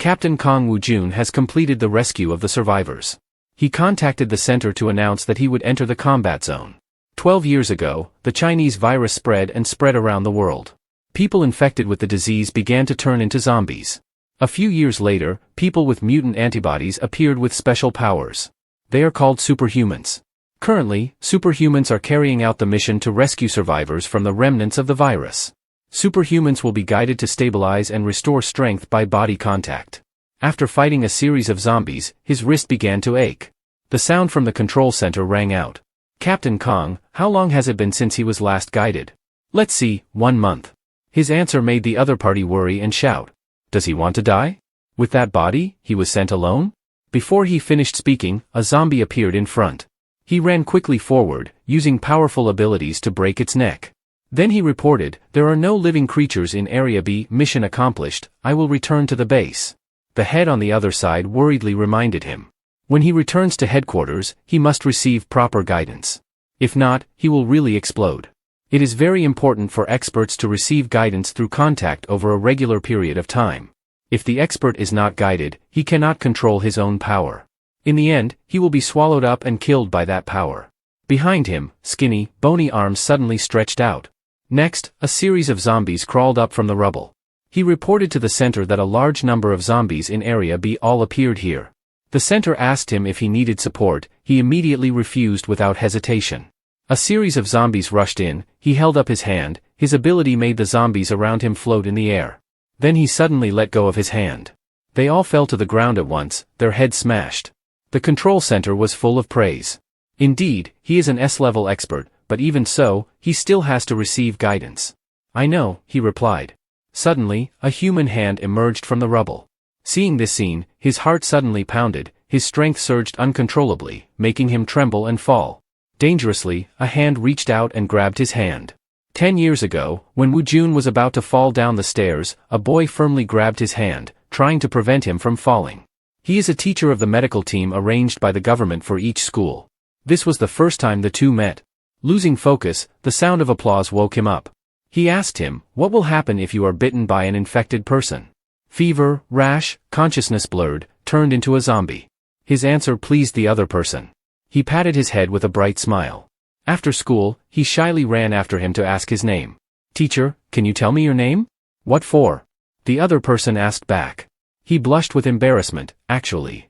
Captain Kong Woo-jun has completed the rescue of the survivors. He contacted the center to announce that he would enter the combat zone. 12 years ago, the Chinese virus spread around the world. People infected with the disease began to turn into zombies. A few years later, people with mutant antibodies appeared with special powers. They are called superhumans. Currently, superhumans are carrying out the mission to rescue survivors from the remnants of the virus. Superhumans will be guided to stabilize and restore strength by body contact. After fighting a series of zombies, his wrist began to ache. The sound from the control center rang out. Captain Kong, how long has it been since he was last guided? Let's see, 1 month. His answer made the other party worry and shout. Does he want to die? With that body, he was sent alone? Before he finished speaking, a zombie appeared in front. He ran quickly forward, using powerful abilities to break its neck. Then he reported, there are no living creatures in Area B, mission accomplished, I will return to the base. The head on the other side worriedly reminded him. When he returns to headquarters, he must receive proper guidance. If not, he will really explode. It is very important for experts to receive guidance through contact over a regular period of time. If the expert is not guided, he cannot control his own power. In the end, he will be swallowed up and killed by that power. Behind him, skinny, bony arms suddenly stretched out. Next, a series of zombies crawled up from the rubble. He reported to the center that a large number of zombies in Area B all appeared here. The center asked him if he needed support, he immediately refused without hesitation. A series of zombies rushed in, he held up his hand, his ability made the zombies around him float in the air. Then he suddenly let go of his hand. They all fell to the ground at once, their heads smashed. The control center was full of praise. Indeed, he is an S-level expert, but even so, he still has to receive guidance. I know, he replied. Suddenly, a human hand emerged from the rubble. Seeing this scene, his heart suddenly pounded, his strength surged uncontrollably, making him tremble and fall. Dangerously, a hand reached out and grabbed his hand. 10 years ago, when Woo-jun was about to fall down the stairs, a boy firmly grabbed his hand, trying to prevent him from falling. He is a teacher of the medical team arranged by the government for each school. This was the first time the two met. Losing focus, the sound of applause woke him up. He asked him, what will happen if you are bitten by an infected person? Fever, rash, consciousness blurred, turned into a zombie. His answer pleased the other person. He patted his head with a bright smile. After school, he shyly ran after him to ask his name. Teacher, can you tell me your name? What for? The other person asked back. He blushed with embarrassment, actually.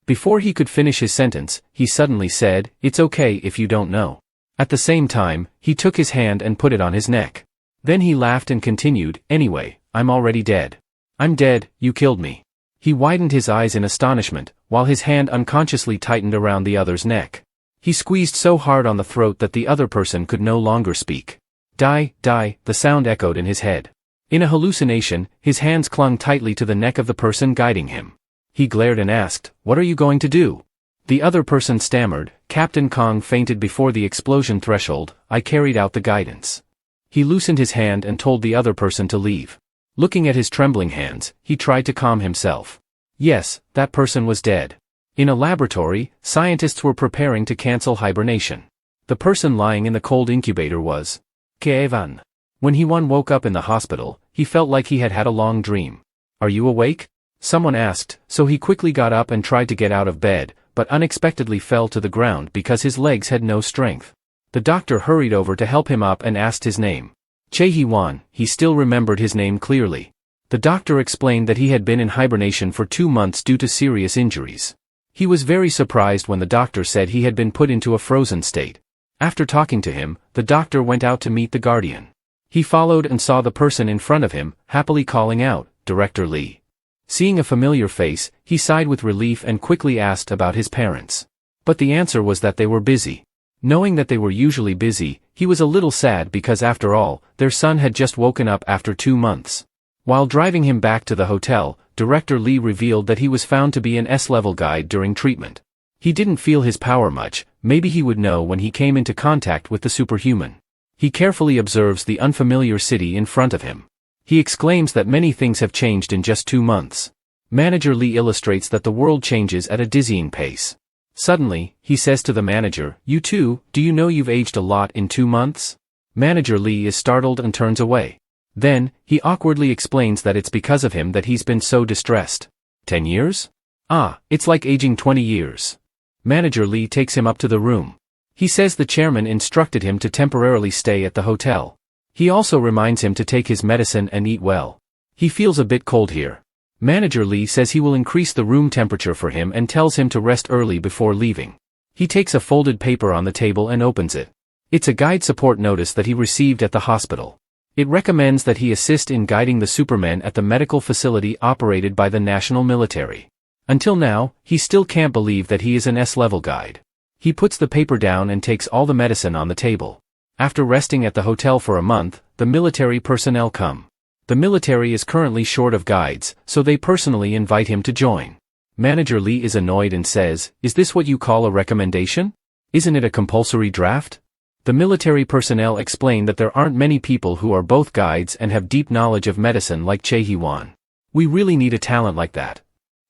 Before he could finish his sentence, he suddenly said, it's okay if you don't know. At the same time, he took his hand and put it on his neck. Then he laughed and continued, anyway, I'm already dead. I'm dead, you killed me. He widened his eyes in astonishment, while his hand unconsciously tightened around the other's neck. He squeezed so hard on the throat that the other person could no longer speak. Die, die, the sound echoed in his head. In a hallucination, his hands clung tightly to the neck of the person guiding him. He glared and asked, what are you going to do? The other person stammered, Captain Kong fainted before the explosion threshold, I carried out the guidance. He loosened his hand and told the other person to leave. Looking at his trembling hands, he tried to calm himself. Yes, that person was dead. In a laboratory, scientists were preparing to cancel hibernation. The person lying in the cold incubator was Kevan. When Hee-won woke up in the hospital, he felt like he had had a long dream. Are you awake? Someone asked, so he quickly got up and tried to get out of bed, but unexpectedly fell to the ground because his legs had no strength. The doctor hurried over to help him up and asked his name. Hee-won, he still remembered his name clearly. The doctor explained that he had been in hibernation for 2 months due to serious injuries. He was very surprised when the doctor said he had been put into a frozen state. After talking to him, the doctor went out to meet the guardian. He followed and saw the person in front of him, happily calling out, Director Lee. Seeing a familiar face, he sighed with relief and quickly asked about his parents. But the answer was that they were busy. Knowing that they were usually busy, he was a little sad because after all, their son had just woken up after 2 months. While driving him back to the hotel, Director Lee revealed that he was found to be an S-level guide during treatment. He didn't feel his power much, maybe he would know when he came into contact with the superhuman. He carefully observes the unfamiliar city in front of him. He exclaims that many things have changed in just 2 months. Manager Lee illustrates that the world changes at a dizzying pace. Suddenly, he says to the manager, you too, do you know you've aged a lot in 2 months? Manager Lee is startled and turns away. Then, he awkwardly explains that it's because of him that he's been so distressed. 10 years? Ah, it's like aging 20 years. Manager Lee takes him up to the room. He says the chairman instructed him to temporarily stay at the hotel. He also reminds him to take his medicine and eat well. He feels a bit cold here. Manager Lee says he will increase the room temperature for him and tells him to rest early before leaving. He takes a folded paper on the table and opens it. It's a guide support notice that he received at the hospital. It recommends that he assist in guiding the supermen at the medical facility operated by the national military. Until now, he still can't believe that he is an S-level guide. He puts the paper down and takes all the medicine on the table. After resting at the hotel for a month, the military personnel come. The military is currently short of guides, so they personally invite him to join. Manager Lee is annoyed and says, "Is this what you call a recommendation? Isn't it a compulsory draft?" The military personnel explain that there aren't many people who are both guides and have deep knowledge of medicine like Che Hee-won. We really need a talent like that.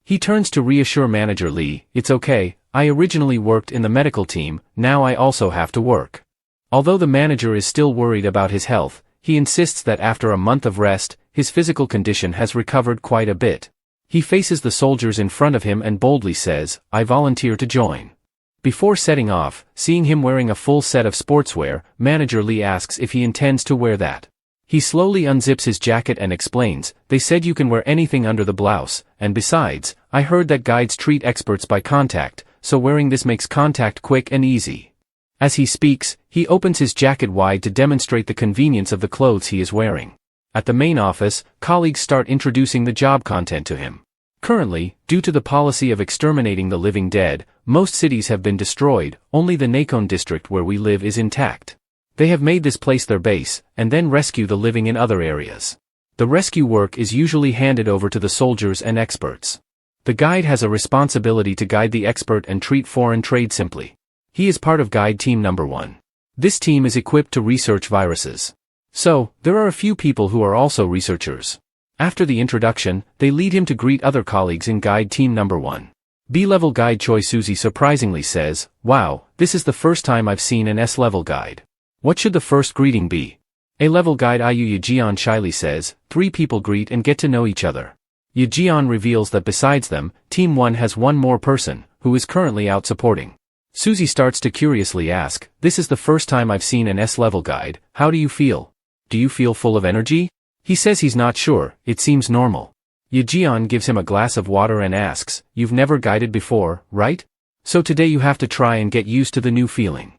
He turns to reassure Manager Lee, "It's okay, I originally worked in the medical team, now I also have to work." Although the manager is still worried about his health, he insists that after a month of rest, his physical condition has recovered quite a bit. He faces the soldiers in front of him and boldly says, "I volunteer to join." Before setting off, seeing him wearing a full set of sportswear, Manager Lee asks if he intends to wear that. He slowly unzips his jacket and explains, "They said you can wear anything under the blouse, and besides, I heard that guides treat experts by contact, so wearing this makes contact quick and easy." As he speaks, he opens his jacket wide to demonstrate the convenience of the clothes he is wearing. At the main office, colleagues start introducing the job content to him. Currently, due to the policy of exterminating the living dead, most cities have been destroyed, only the Nakon district where we live is intact. They have made this place their base, and then rescue the living in other areas. The rescue work is usually handed over to the soldiers and experts. The guide has a responsibility to guide the expert and treat foreign trade simply. He is part of Guide Team Number 1. This team is equipped to research viruses. So, there are a few people who are also researchers. After the introduction, they lead him to greet other colleagues in Guide Team Number 1. B-level guide Choi Suzy surprisingly says, "Wow, this is the first time I've seen an S-level guide. What should the first greeting be?" A-level guide Iyu Yejeon shyly says, "3 people greet and get to know each other." Yejeon reveals that besides them, Team 1 has one more person, who is currently out supporting. Suzy starts to curiously ask, "This is the first time I've seen an S-level guide, how do you feel? Do you feel full of energy?" He says he's not sure, it seems normal. Yejeon gives him a glass of water and asks, "You've never guided before, right? So today you have to try and get used to the new feeling."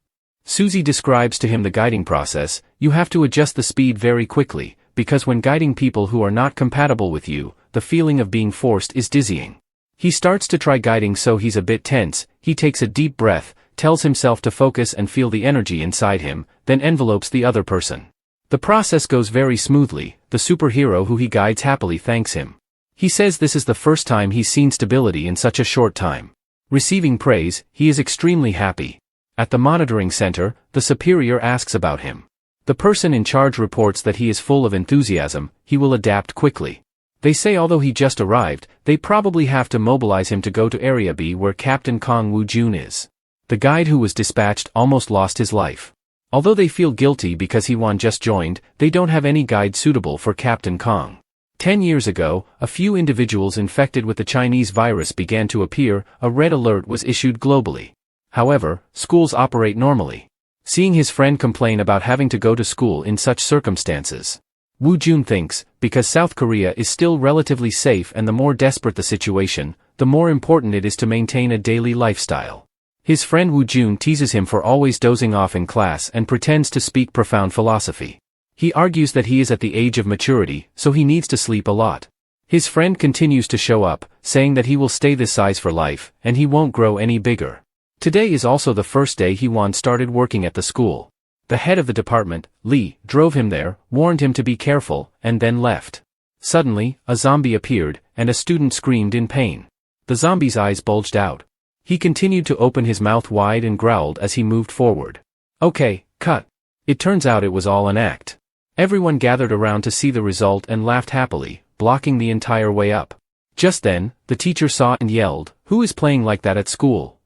Suzy describes to him the guiding process. "You have to adjust the speed very quickly, because when guiding people who are not compatible with you, the feeling of being forced is dizzying." He starts to try guiding so he's a bit tense, he takes a deep breath, tells himself to focus and feel the energy inside him, then envelopes the other person. The process goes very smoothly, the superhero who he guides happily thanks him. He says this is the first time he's seen stability in such a short time. Receiving praise, he is extremely happy. At the monitoring center, the superior asks about him. The person in charge reports that he is full of enthusiasm, he will adapt quickly. They say although he just arrived, they probably have to mobilize him to go to Area B where Captain Kong Woo-jun is. The guide who was dispatched almost lost his life. Although they feel guilty because Hee-won just joined, they don't have any guide suitable for Captain Kong. 10 years ago, a few individuals infected with the Chinese virus began to appear, a red alert was issued globally. However, schools operate normally. Seeing his friend complain about having to go to school in such circumstances, Woo-jun thinks, because South Korea is still relatively safe and the more desperate the situation, the more important it is to maintain a daily lifestyle. His friend Woo-jun teases him for always dozing off in class and pretends to speak profound philosophy. He argues that he is at the age of maturity, so he needs to sleep a lot. His friend continues to show up, saying that he will stay this size for life, and he won't grow any bigger. Today is also the first day Hee-won started working at the school. The head of the department, Lee, drove him there, warned him to be careful, and then left. Suddenly, a zombie appeared, and a student screamed in pain. The zombie's eyes bulged out. He continued to open his mouth wide and growled as he moved forward. Okay, cut. It turns out it was all an act. Everyone gathered around to see the result and laughed happily, blocking the entire way up. Just then, the teacher saw and yelled, "Who is playing like that at school?"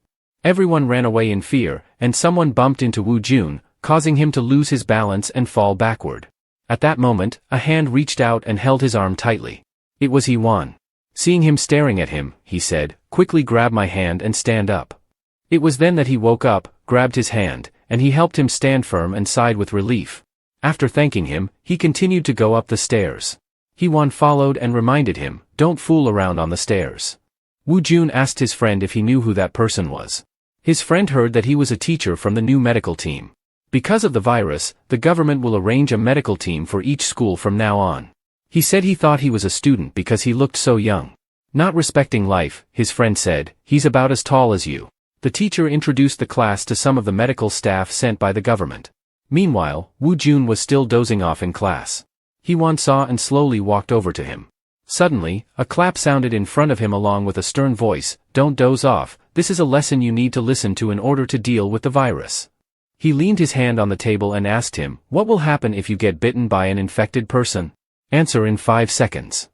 Everyone ran away in fear, and someone bumped into Woo-jun, causing him to lose his balance and fall backward. At that moment, a hand reached out and held his arm tightly. It was Hee-won. Seeing him staring at him, he said, quickly grab my hand and stand up. It was then that he woke up, grabbed his hand, and he helped him stand firm and sighed with relief. After thanking him, he continued to go up the stairs. He-Wan followed and reminded him, don't fool around on the stairs. Wu-Jun asked his friend if he knew who that person was. His friend heard that he was a teacher from the new medical team. Because of the virus, the government will arrange a medical team for each school from now on. He said he thought he was a student because he looked so young. Not respecting life, his friend said, he's about as tall as you. The teacher introduced the class to some of the medical staff sent by the government. Meanwhile, Wu-Jun was still dozing off in class. He-Wan saw and slowly walked over to him. Suddenly, a clap sounded in front of him along with a stern voice, don't doze off, this is a lesson you need to listen to in order to deal with the virus. He leaned his hand on the table and asked him, what will happen if you get bitten by an infected person? Answer in 5 seconds.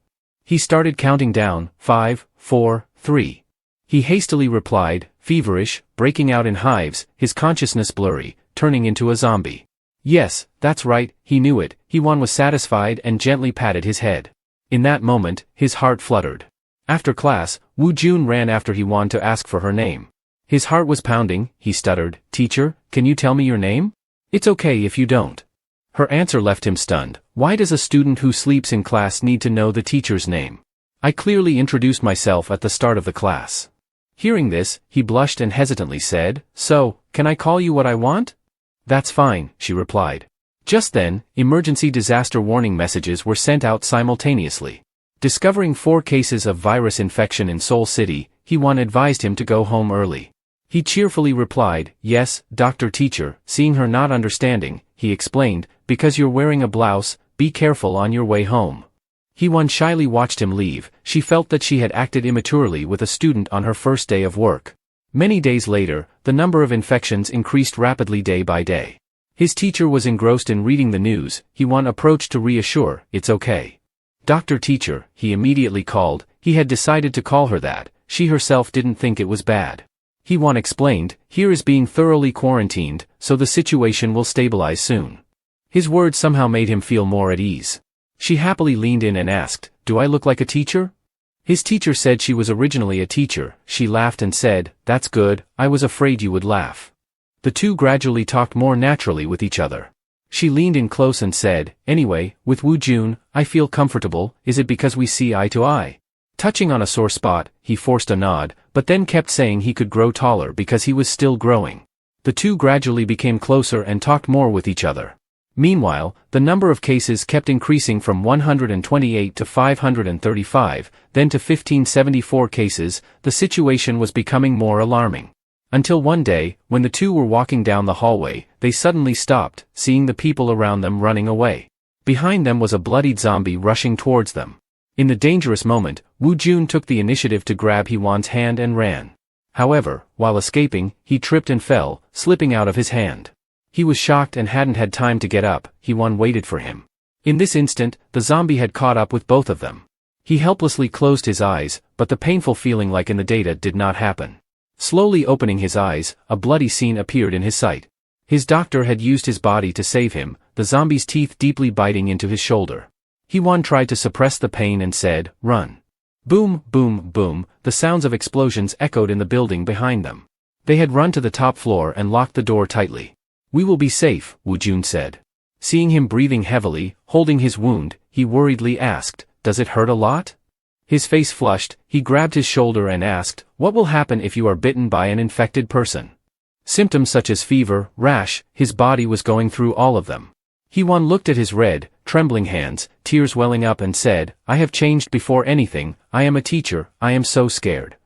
He started counting down, 5, 4, 3. He hastily replied, feverish, breaking out in hives, his consciousness blurry, turning into a zombie. Yes, that's right, he knew it. He-Wan was satisfied and gently patted his head. In that moment, his heart fluttered. After class, Wu-Jun ran after He-Wan to ask for her name. His heart was pounding, he stuttered, teacher, can you tell me your name? It's okay if you don't. Her answer left him stunned. Why does a student who sleeps in class need to know the teacher's name? I clearly introduced myself at the start of the class. Hearing this, he blushed and hesitantly said, so, can I call you what I want? That's fine, she replied. Just then, emergency disaster warning messages were sent out simultaneously. Discovering 4 cases of virus infection in Seoul City, He-Wan advised him to go home early. He cheerfully replied, yes, Dr. Teacher. Seeing her not understanding, he explained, because you're wearing a blouse, be careful on your way home. He-Wan shyly watched him leave. She felt that she had acted immaturely with a student on her first day of work. Many days later, the number of infections increased rapidly day by day. His teacher was engrossed in reading the news. He-Wan approached to reassure, it's okay. Dr. Teacher, he immediately called. He had decided to call her that. She herself didn't think it was bad. He-Wan explained, here is being thoroughly quarantined, so the situation will stabilize soon. His words somehow made him feel more at ease. She happily leaned in and asked, do I look like a teacher? His teacher said she was originally a teacher. She laughed and said, that's good, I was afraid you would laugh. The two gradually talked more naturally with each other. She leaned in close and said, anyway, with Wu-Jun, I feel comfortable, is it because we see eye to eye? Touching on a sore spot, he forced a nod, but then kept saying he could grow taller because he was still growing. The two gradually became closer and talked more with each other. Meanwhile, the number of cases kept increasing from 128 to 535, then to 1574 cases. The situation was becoming more alarming. Until one day, when the two were walking down the hallway, they suddenly stopped, seeing the people around them running away. Behind them was a bloodied zombie rushing towards them. In the dangerous moment, Wu-Jun took the initiative to grab He-Wan's hand and ran. However, while escaping, he tripped and fell, slipping out of his hand. He was shocked and hadn't had time to get up. He-Wan waited for him. In this instant, the zombie had caught up with both of them. He helplessly closed his eyes, but the painful feeling like in the data did not happen. Slowly opening his eyes, a bloody scene appeared in his sight. His doctor had used his body to save him, the zombie's teeth deeply biting into his shoulder. He-Wan tried to suppress the pain and said, run. Boom, boom, boom, the sounds of explosions echoed in the building behind them. They had run to the top floor and locked the door tightly. We will be safe, Wu-Jun said. Seeing him breathing heavily, holding his wound, he worriedly asked, does it hurt a lot? His face flushed, he grabbed his shoulder and asked, what will happen if you are bitten by an infected person? Symptoms such as fever, rash, his body was going through all of them. He-Wan looked at his red, trembling hands, tears welling up and said, I have changed before anything, I am a teacher, I am so scared.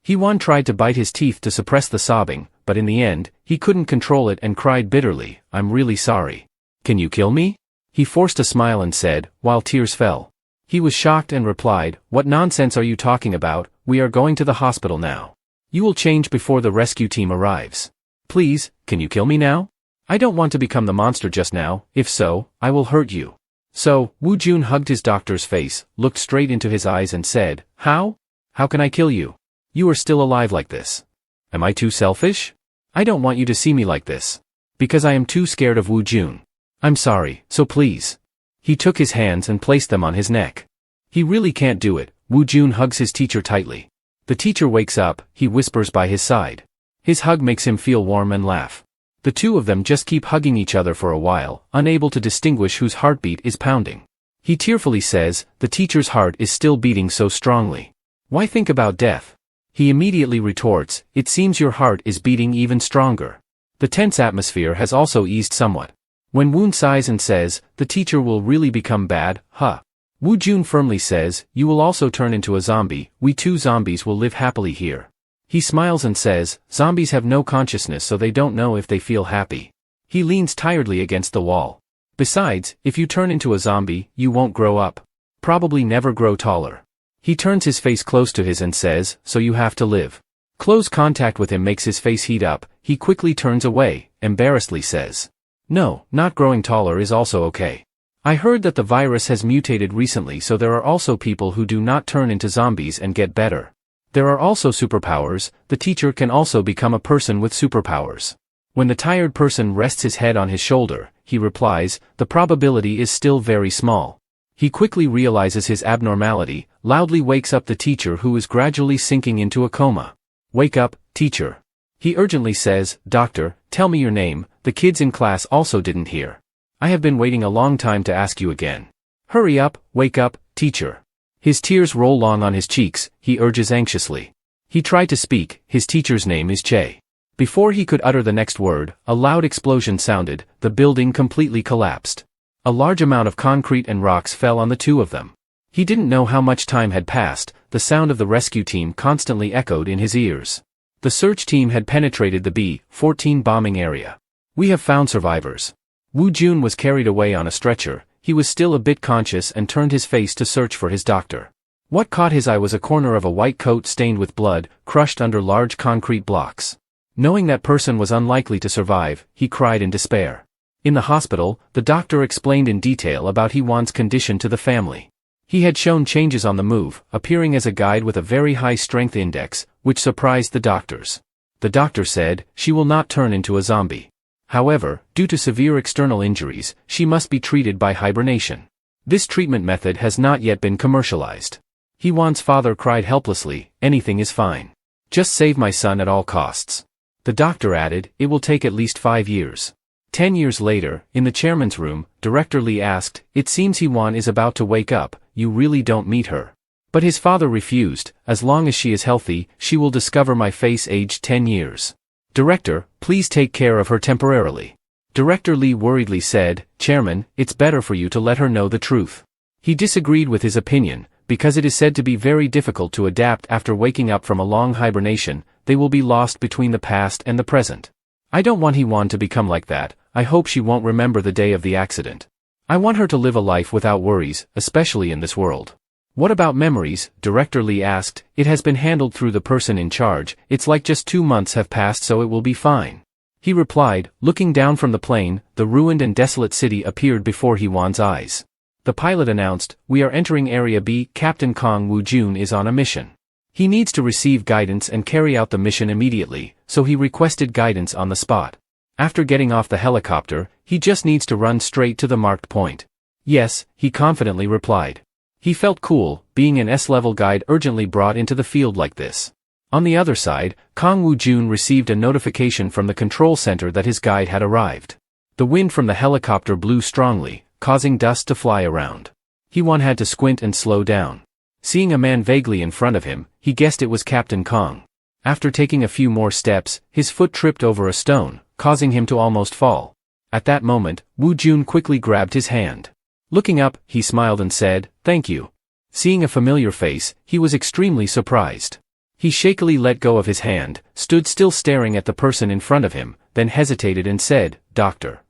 He-Wan tried to bite his teeth to suppress the sobbing, but in the end, he couldn't control it and cried bitterly, I'm really sorry. Can you kill me? He forced a smile and said, while tears fell. He was shocked and replied, what nonsense are you talking about? We are going to the hospital now. You will change before the rescue team arrives. Please, can you kill me now? I don't want to become the monster just now, if so, I will hurt you. So, Wu-Jun hugged his doctor's face, looked straight into his eyes and said, how? How can I kill you? You are still alive like this. Am I too selfish? I don't want you to see me like this. Because I am too scared of Wu-Jun. I'm sorry, so please. He took his hands and placed them on his neck. He really can't do it. Wu Jun hugs his teacher tightly. The teacher wakes up, he whispers by his side. His hug makes him feel warm and laugh. The two of them just keep hugging each other for a while, unable to distinguish whose heartbeat is pounding. He tearfully says, the teacher's heart is still beating so strongly. Why think about death? He immediately retorts, it seems your heart is beating even stronger. The tense atmosphere has also eased somewhat. When Woon sighs and says, the teacher will really become bad, huh? Wu Jun firmly says, you will also turn into a zombie, we two zombies will live happily here. He smiles and says, zombies have no consciousness so they don't know if they feel happy. He leans tiredly against the wall. Besides, if you turn into a zombie, you won't grow up. Probably never grow taller. He turns his face close to his and says, so you have to live. Close contact with him makes his face heat up, he quickly turns away, embarrassedly says. No, not growing taller is also okay. I heard that the virus has mutated recently so there are also people who do not turn into zombies and get better. There are also superpowers, the teacher can also become a person with superpowers. When the tired person rests his head on his shoulder, he replies, the probability is still very small. He quickly realizes his abnormality, loudly wakes up the teacher who is gradually sinking into a coma. Wake up, teacher. He urgently says, Doctor, tell me your name, the kids in class also didn't hear. I have been waiting a long time to ask you again. Hurry up, wake up, teacher. His tears roll long on his cheeks, he urges anxiously. He tried to speak, his teacher's name is Che. Before he could utter the next word, a loud explosion sounded, the building completely collapsed. A large amount of concrete and rocks fell on the two of them. He didn't know how much time had passed, the sound of the rescue team constantly echoed in his ears. The search team had penetrated the B-14 bombing area. We have found survivors. Wu Jun was carried away on a stretcher, he was still a bit conscious and turned his face to search for his doctor. What caught his eye was a corner of a white coat stained with blood, crushed under large concrete blocks. Knowing that person was unlikely to survive, he cried in despair. In the hospital, the doctor explained in detail about Hee-won's condition to the family. He had shown changes on the move, appearing as a guide with a very high strength index, which surprised the doctors. The doctor said, she will not turn into a zombie. However, due to severe external injuries, she must be treated by hibernation. This treatment method has not yet been commercialized. Hee-won's father cried helplessly, anything is fine. Just save my son at all costs. The doctor added, it will take at least 5 years. 10 years later, in the chairman's room, Director Lee asked, it seems Hee-won is about to wake up, you really don't meet her. But his father refused, as long as she is healthy, she will discover my face aged 10 years. Director, please take care of her temporarily. Director Lee worriedly said, Chairman, it's better for you to let her know the truth. He disagreed with his opinion, because it is said to be very difficult to adapt after waking up from a long hibernation, they will be lost between the past and the present. I don't want Hee-won to become like that, I hope she won't remember the day of the accident. I want her to live a life without worries, especially in this world. What about memories? Director Lee asked. It has been handled through the person in charge, it's like just 2 months have passed so it will be fine. He replied, looking down from the plane, the ruined and desolate city appeared before Hee-won's eyes. The pilot announced, we are entering Area B, Captain Kong Wu Jun is on a mission. He needs to receive guidance and carry out the mission immediately, so he requested guidance on the spot. After getting off the helicopter, he just needs to run straight to the marked point. Yes, he confidently replied. He felt cool, being an S-level guide urgently brought into the field like this. On the other side, Kong Wu Jun received a notification from the control center that his guide had arrived. The wind from the helicopter blew strongly, causing dust to fly around. Hee-won had to squint and slow down. Seeing a man vaguely in front of him, he guessed it was Captain Kong. After taking a few more steps, his foot tripped over a stone, causing him to almost fall. At that moment, Wu Jun quickly grabbed his hand. Looking up, he smiled and said, thank you. Seeing a familiar face, he was extremely surprised. He shakily let go of his hand, stood still staring at the person in front of him, then hesitated and said, Doctor.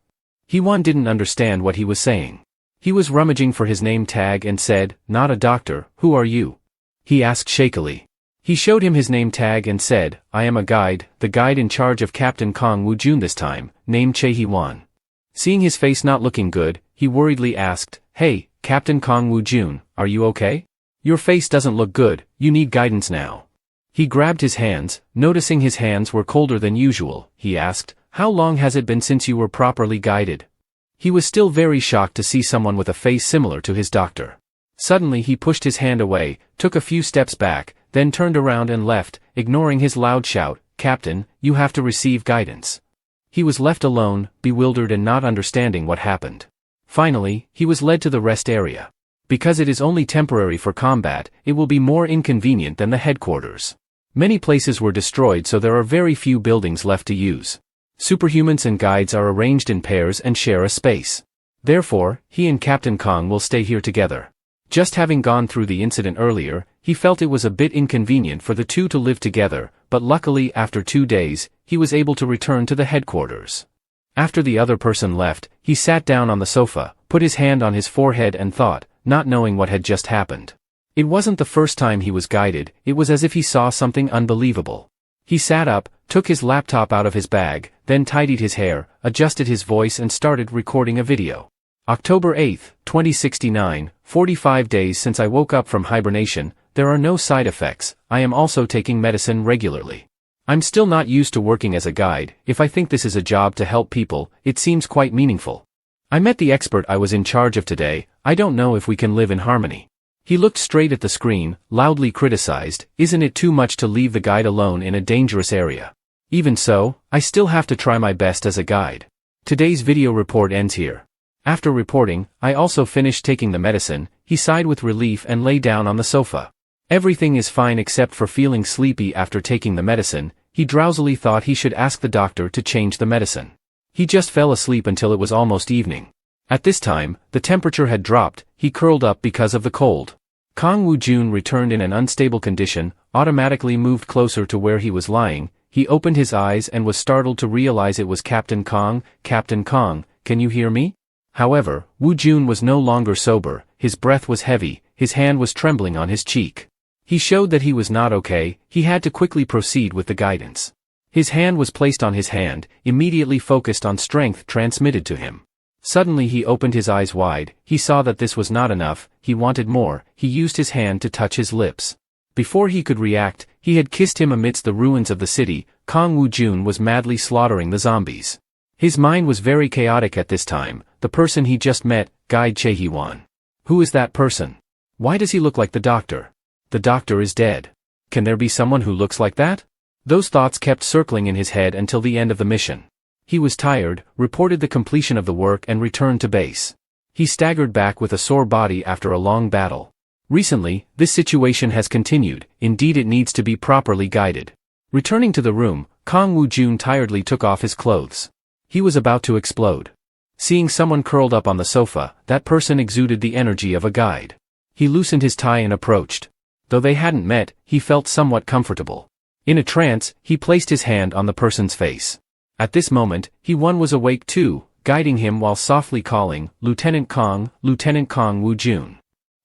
Hee-won didn't understand what he was saying. He was rummaging for his name tag and said, not a doctor, who are you? He asked shakily. He showed him his name tag and said, I am a guide, the guide in charge of Captain Kong Wu Jun this time, named Che Hee-won. Seeing his face not looking good, he worriedly asked, hey, Captain Kong Wu Jun, are you okay? Your face doesn't look good, you need guidance now. He grabbed his hands, noticing his hands were colder than usual, he asked, how long has it been since you were properly guided? He was still very shocked to see someone with a face similar to his doctor. Suddenly he pushed his hand away, took a few steps back, then turned around and left, ignoring his loud shout, "Captain, you have to receive guidance." He was left alone, bewildered and not understanding what happened. Finally, he was led to the rest area. Because it is only temporary for combat, it will be more inconvenient than the headquarters. Many places were destroyed, so there are very few buildings left to use. Superhumans and guides are arranged in pairs and share a space. Therefore, he and Captain Kong will stay here together. Just having gone through the incident earlier, he felt it was a bit inconvenient for the two to live together, but luckily after 2 days, he was able to return to the headquarters. After the other person left, he sat down on the sofa, put his hand on his forehead and thought, not knowing what had just happened. It wasn't the first time he was guided, it was as if he saw something unbelievable. He sat up, took his laptop out of his bag, then tidied his hair, adjusted his voice and started recording a video. October 8, 2069, 45 days since I woke up from hibernation, there are no side effects, I am also taking medicine regularly. I'm still not used to working as a guide, if I think this is a job to help people, it seems quite meaningful. I met the expert I was in charge of today, I don't know if we can live in harmony. He looked straight at the screen, loudly criticized, isn't it too much to leave the guide alone in a dangerous area? Even so, I still have to try my best as a guide. Today's video report ends here. After reporting, I also finished taking the medicine, he sighed with relief and lay down on the sofa. Everything is fine except for feeling sleepy after taking the medicine, he drowsily thought he should ask the doctor to change the medicine. He just fell asleep until it was almost evening. At this time, the temperature had dropped, he curled up because of the cold. Kong Woo-jun returned in an unstable condition, automatically moved closer to where he was lying, he opened his eyes and was startled to realize it was Captain Kong. "Captain Kong, can you hear me?" However, Woo-jun was no longer sober, his breath was heavy, his hand was trembling on his cheek. He showed that he was not okay, he had to quickly proceed with the guidance. His hand was placed on his hand, immediately focused on strength transmitted to him. Suddenly he opened his eyes wide, he saw that this was not enough, he wanted more, he used his hand to touch his lips. Before he could react, he had kissed him amidst the ruins of the city, Kong Woo-jun was madly slaughtering the zombies. His mind was very chaotic at this time, the person he just met, Guide Chae-hee-won. Who is that person? Why does he look like the doctor? The doctor is dead. Can there be someone who looks like that? Those thoughts kept circling in his head until the end of the mission. He was tired, reported the completion of the work and returned to base. He staggered back with a sore body after a long battle. Recently, this situation has continued, indeed it needs to be properly guided. Returning to the room, Kong Woo-jun tiredly took off his clothes. He was about to explode. Seeing someone curled up on the sofa, that person exuded the energy of a guide. He loosened his tie and approached. Though they hadn't met, he felt somewhat comfortable. In a trance, he placed his hand on the person's face. At this moment, He-won was awake too, guiding him while softly calling, Lieutenant Kong Woo-jun.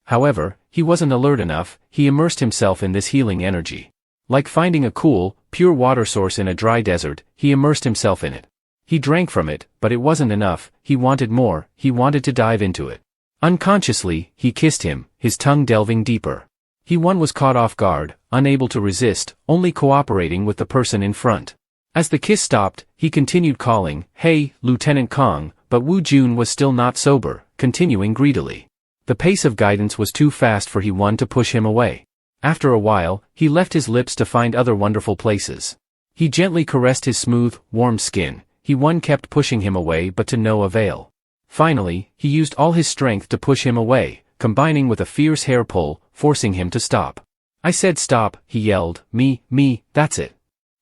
However, he wasn't alert enough, he immersed himself in this healing energy. Like finding a cool, pure water source in a dry desert, he immersed himself in it. He drank from it, but it wasn't enough, he wanted more, he wanted to dive into it. Unconsciously, he kissed him, his tongue delving deeper. He-won was caught off guard, unable to resist, only cooperating with the person in front. As the kiss stopped, he continued calling, "Hey, Lieutenant Kong," but Woo-jun was still not sober, continuing greedily. The pace of guidance was too fast for He-won to push him away. After a while, he left his lips to find other wonderful places. He gently caressed his smooth, warm skin. He-won kept pushing him away but to no avail. Finally, he used all his strength to push him away, combining with a fierce hair pull, forcing him to stop. "I said stop," he yelled, me, that's it."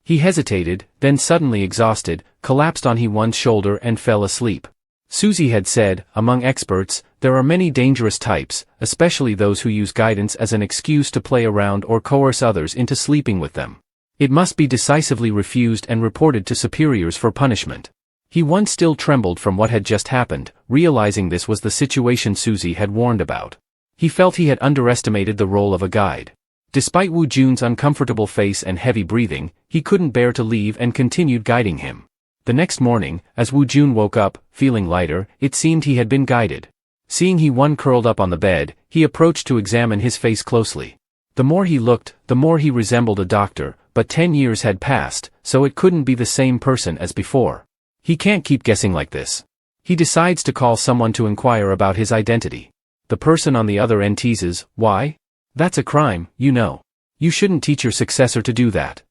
He hesitated, then suddenly exhausted, collapsed on He-won's shoulder and fell asleep. Susie had said, among experts, there are many dangerous types, especially those who use guidance as an excuse to play around or coerce others into sleeping with them. It must be decisively refused and reported to superiors for punishment. He-won still trembled from what had just happened, realizing this was the situation Susie had warned about. He felt he had underestimated the role of a guide. Despite Woo-jun's uncomfortable face and heavy breathing, he couldn't bear to leave and continued guiding him. The next morning, as Woo-jun woke up, feeling lighter, it seemed he had been guided. Seeing He-won curled up on the bed, he approached to examine his face closely. The more he looked, the more he resembled a doctor, but 10 years had passed, so it couldn't be the same person as before. He can't keep guessing like this. He decides to call someone to inquire about his identity. The person on the other end teases, why? That's a crime, you know. You shouldn't teach your successor to do that.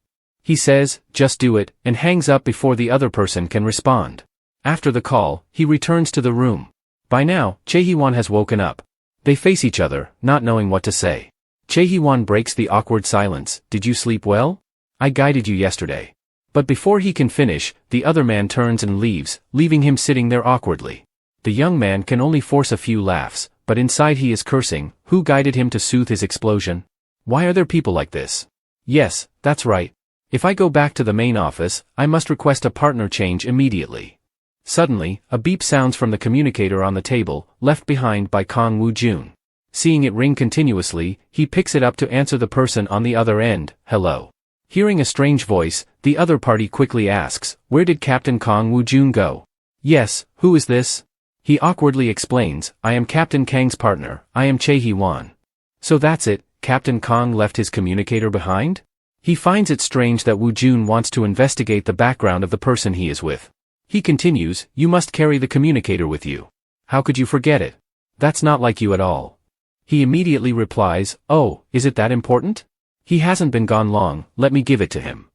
He says, just do it, and hangs up before the other person can respond. After the call, he returns to the room. By now, Chae-hwan has woken up. They face each other, not knowing what to say. Chae-hwan breaks the awkward silence. Did you sleep well? I guided you yesterday. But before he can finish, the other man turns and leaves, leaving him sitting there awkwardly. The young man can only force a few laughs, but inside he is cursing. Who guided him to soothe his explosion? Why are there people like this? Yes, that's right. If I go back to the main office, I must request a partner change immediately. Suddenly, a beep sounds from the communicator on the table, left behind by Kang Woo-jun. Seeing it ring continuously, he picks it up to answer the person on the other end. Hello. Hearing a strange voice, the other party quickly asks, where did Captain Kang Woo-jun go? Yes, who is this? He awkwardly explains, I am Captain Kang's partner, I am Chae-hwan. So that's it, Captain Kang left his communicator behind? He finds it strange that Woo-jun wants to investigate the background of the person he is with. He continues, you must carry the communicator with you. How could you forget it? That's not like you at all. He immediately replies, oh, is it that important? He hasn't been gone long, let me give it to him.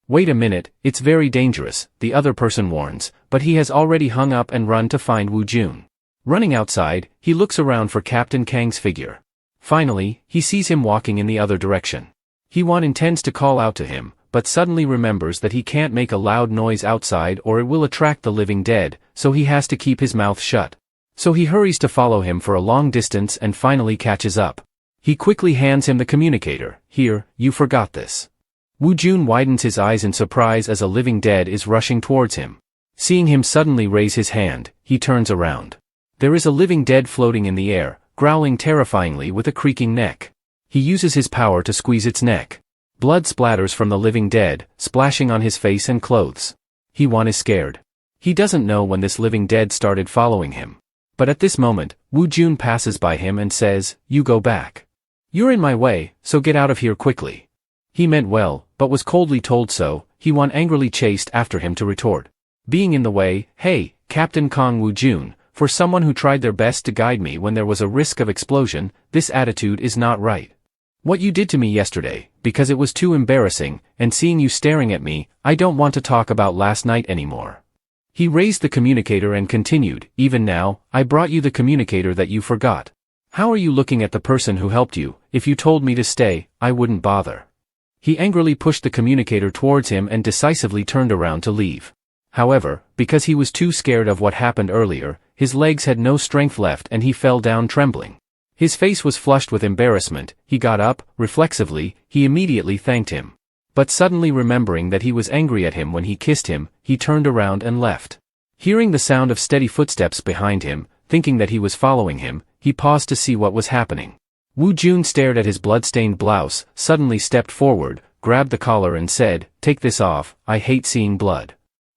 Wait a minute, it's very dangerous, the other person warns, but he has already hung up and run to find Woo-jun. Running outside, he looks around for Captain Kang's figure. Finally, he sees him walking in the other direction. Hee-won intends to call out to him, but suddenly remembers that he can't make a loud noise outside or it will attract the living dead, so he has to keep his mouth shut. So he hurries to follow him for a long distance and finally catches up. He quickly hands him the communicator. Here, you forgot this. Woo-jun widens his eyes in surprise as a living dead is rushing towards him. Seeing him suddenly raise his hand, he turns around. There is a living dead floating in the air, growling terrifyingly with a creaking neck. He uses his power to squeeze its neck. Blood splatters from the living dead, splashing on his face and clothes. Hee-won is scared. He doesn't know when this living dead started following him. But at this moment, Woo-jun passes by him and says, you go back. You're in my way, so get out of here quickly. He meant well, but was coldly told so. Hee-won angrily chased after him to retort. Being in the way, hey, Captain Kang Woo-jun, for someone who tried their best to guide me when there was a risk of explosion, this attitude is not right. What you did to me yesterday, because it was too embarrassing, and seeing you staring at me, I don't want to talk about last night anymore. He raised the communicator and continued, even now, I brought you the communicator that you forgot. How are you looking at the person who helped you? If you told me to stay, I wouldn't bother. He angrily pushed the communicator towards him and decisively turned around to leave. However, because he was too scared of what happened earlier, his legs had no strength left and he fell down trembling. His face was flushed with embarrassment. He got up, reflexively, he immediately thanked him. But suddenly remembering that he was angry at him when he kissed him, he turned around and left. Hearing the sound of steady footsteps behind him, thinking that he was following him, he paused to see what was happening. Woo-jun stared at his blood-stained blouse, suddenly stepped forward, grabbed the collar and said, take this off, I hate seeing blood.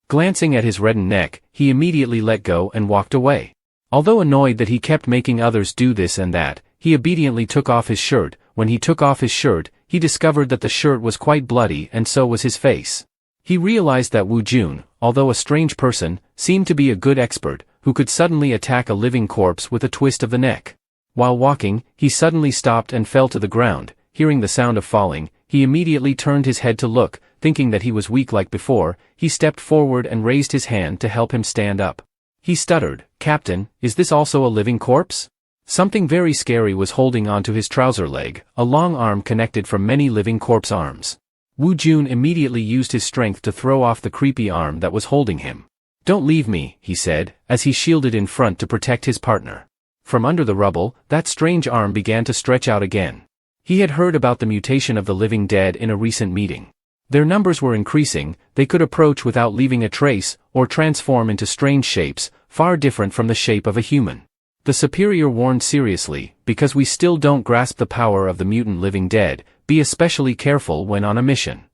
Glancing at his reddened neck, he immediately let go and walked away. Although annoyed that he kept making others do this and that, he obediently took off his shirt. When he took off his shirt, he discovered that the shirt was quite bloody and so was his face. He realized that Woo-jun, although a strange person, seemed to be a good expert, who could suddenly attack a living corpse with a twist of the neck. While walking, he suddenly stopped and fell to the ground. Hearing the sound of falling, he immediately turned his head to look, thinking that he was weak like before. He stepped forward and raised his hand to help him stand up. He stuttered, Captain, is this also a living corpse? Something very scary was holding onto his trouser leg, a long arm connected from many living corpse arms. Woo-jun immediately used his strength to throw off the creepy arm that was holding him. Don't leave me, he said, as he shielded in front to protect his partner. From under the rubble, that strange arm began to stretch out again. He had heard about the mutation of the living dead in a recent meeting. Their numbers were increasing, they could approach without leaving a trace, or transform into strange shapes, far different from the shape of a human. The superior warned seriously, because we still don't grasp the power of the mutant living dead, be especially careful when on a mission.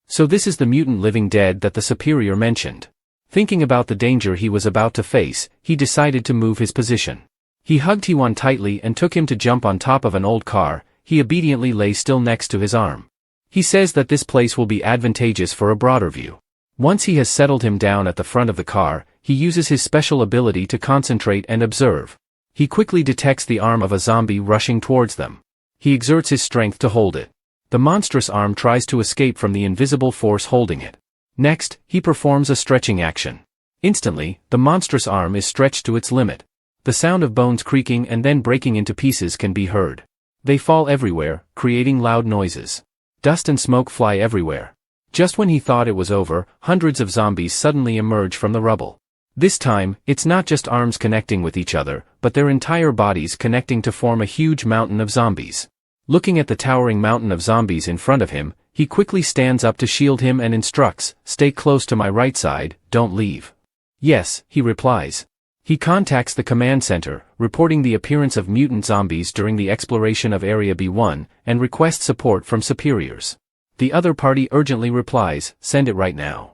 So this is the mutant living dead that the superior mentioned. Thinking about the danger he was about to face, he decided to move his position. He hugged Hee-won tightly and took him to jump on top of an old car. He obediently lay still next to his arm. He says that this place will be advantageous for a broader view. Once he has settled him down at the front of the car, he uses his special ability to concentrate and observe. He quickly detects the arm of a zombie rushing towards them. He exerts his strength to hold it. The monstrous arm tries to escape from the invisible force holding it. Next, he performs a stretching action. Instantly, the monstrous arm is stretched to its limit. The sound of bones creaking and then breaking into pieces can be heard. They fall everywhere, creating loud noises. Dust and smoke fly everywhere. Just when he thought it was over, hundreds of zombies suddenly emerge from the rubble. This time, it's not just arms connecting with each other, but their entire bodies connecting to form a huge mountain of zombies. Looking at the towering mountain of zombies in front of him, he quickly stands up to shield him and instructs, "Stay close to my right side, don't leave." "Yes," he replies. He contacts the command center, reporting the appearance of mutant zombies during the exploration of Area B1, and requests support from superiors. The other party urgently replies, "Send it right now."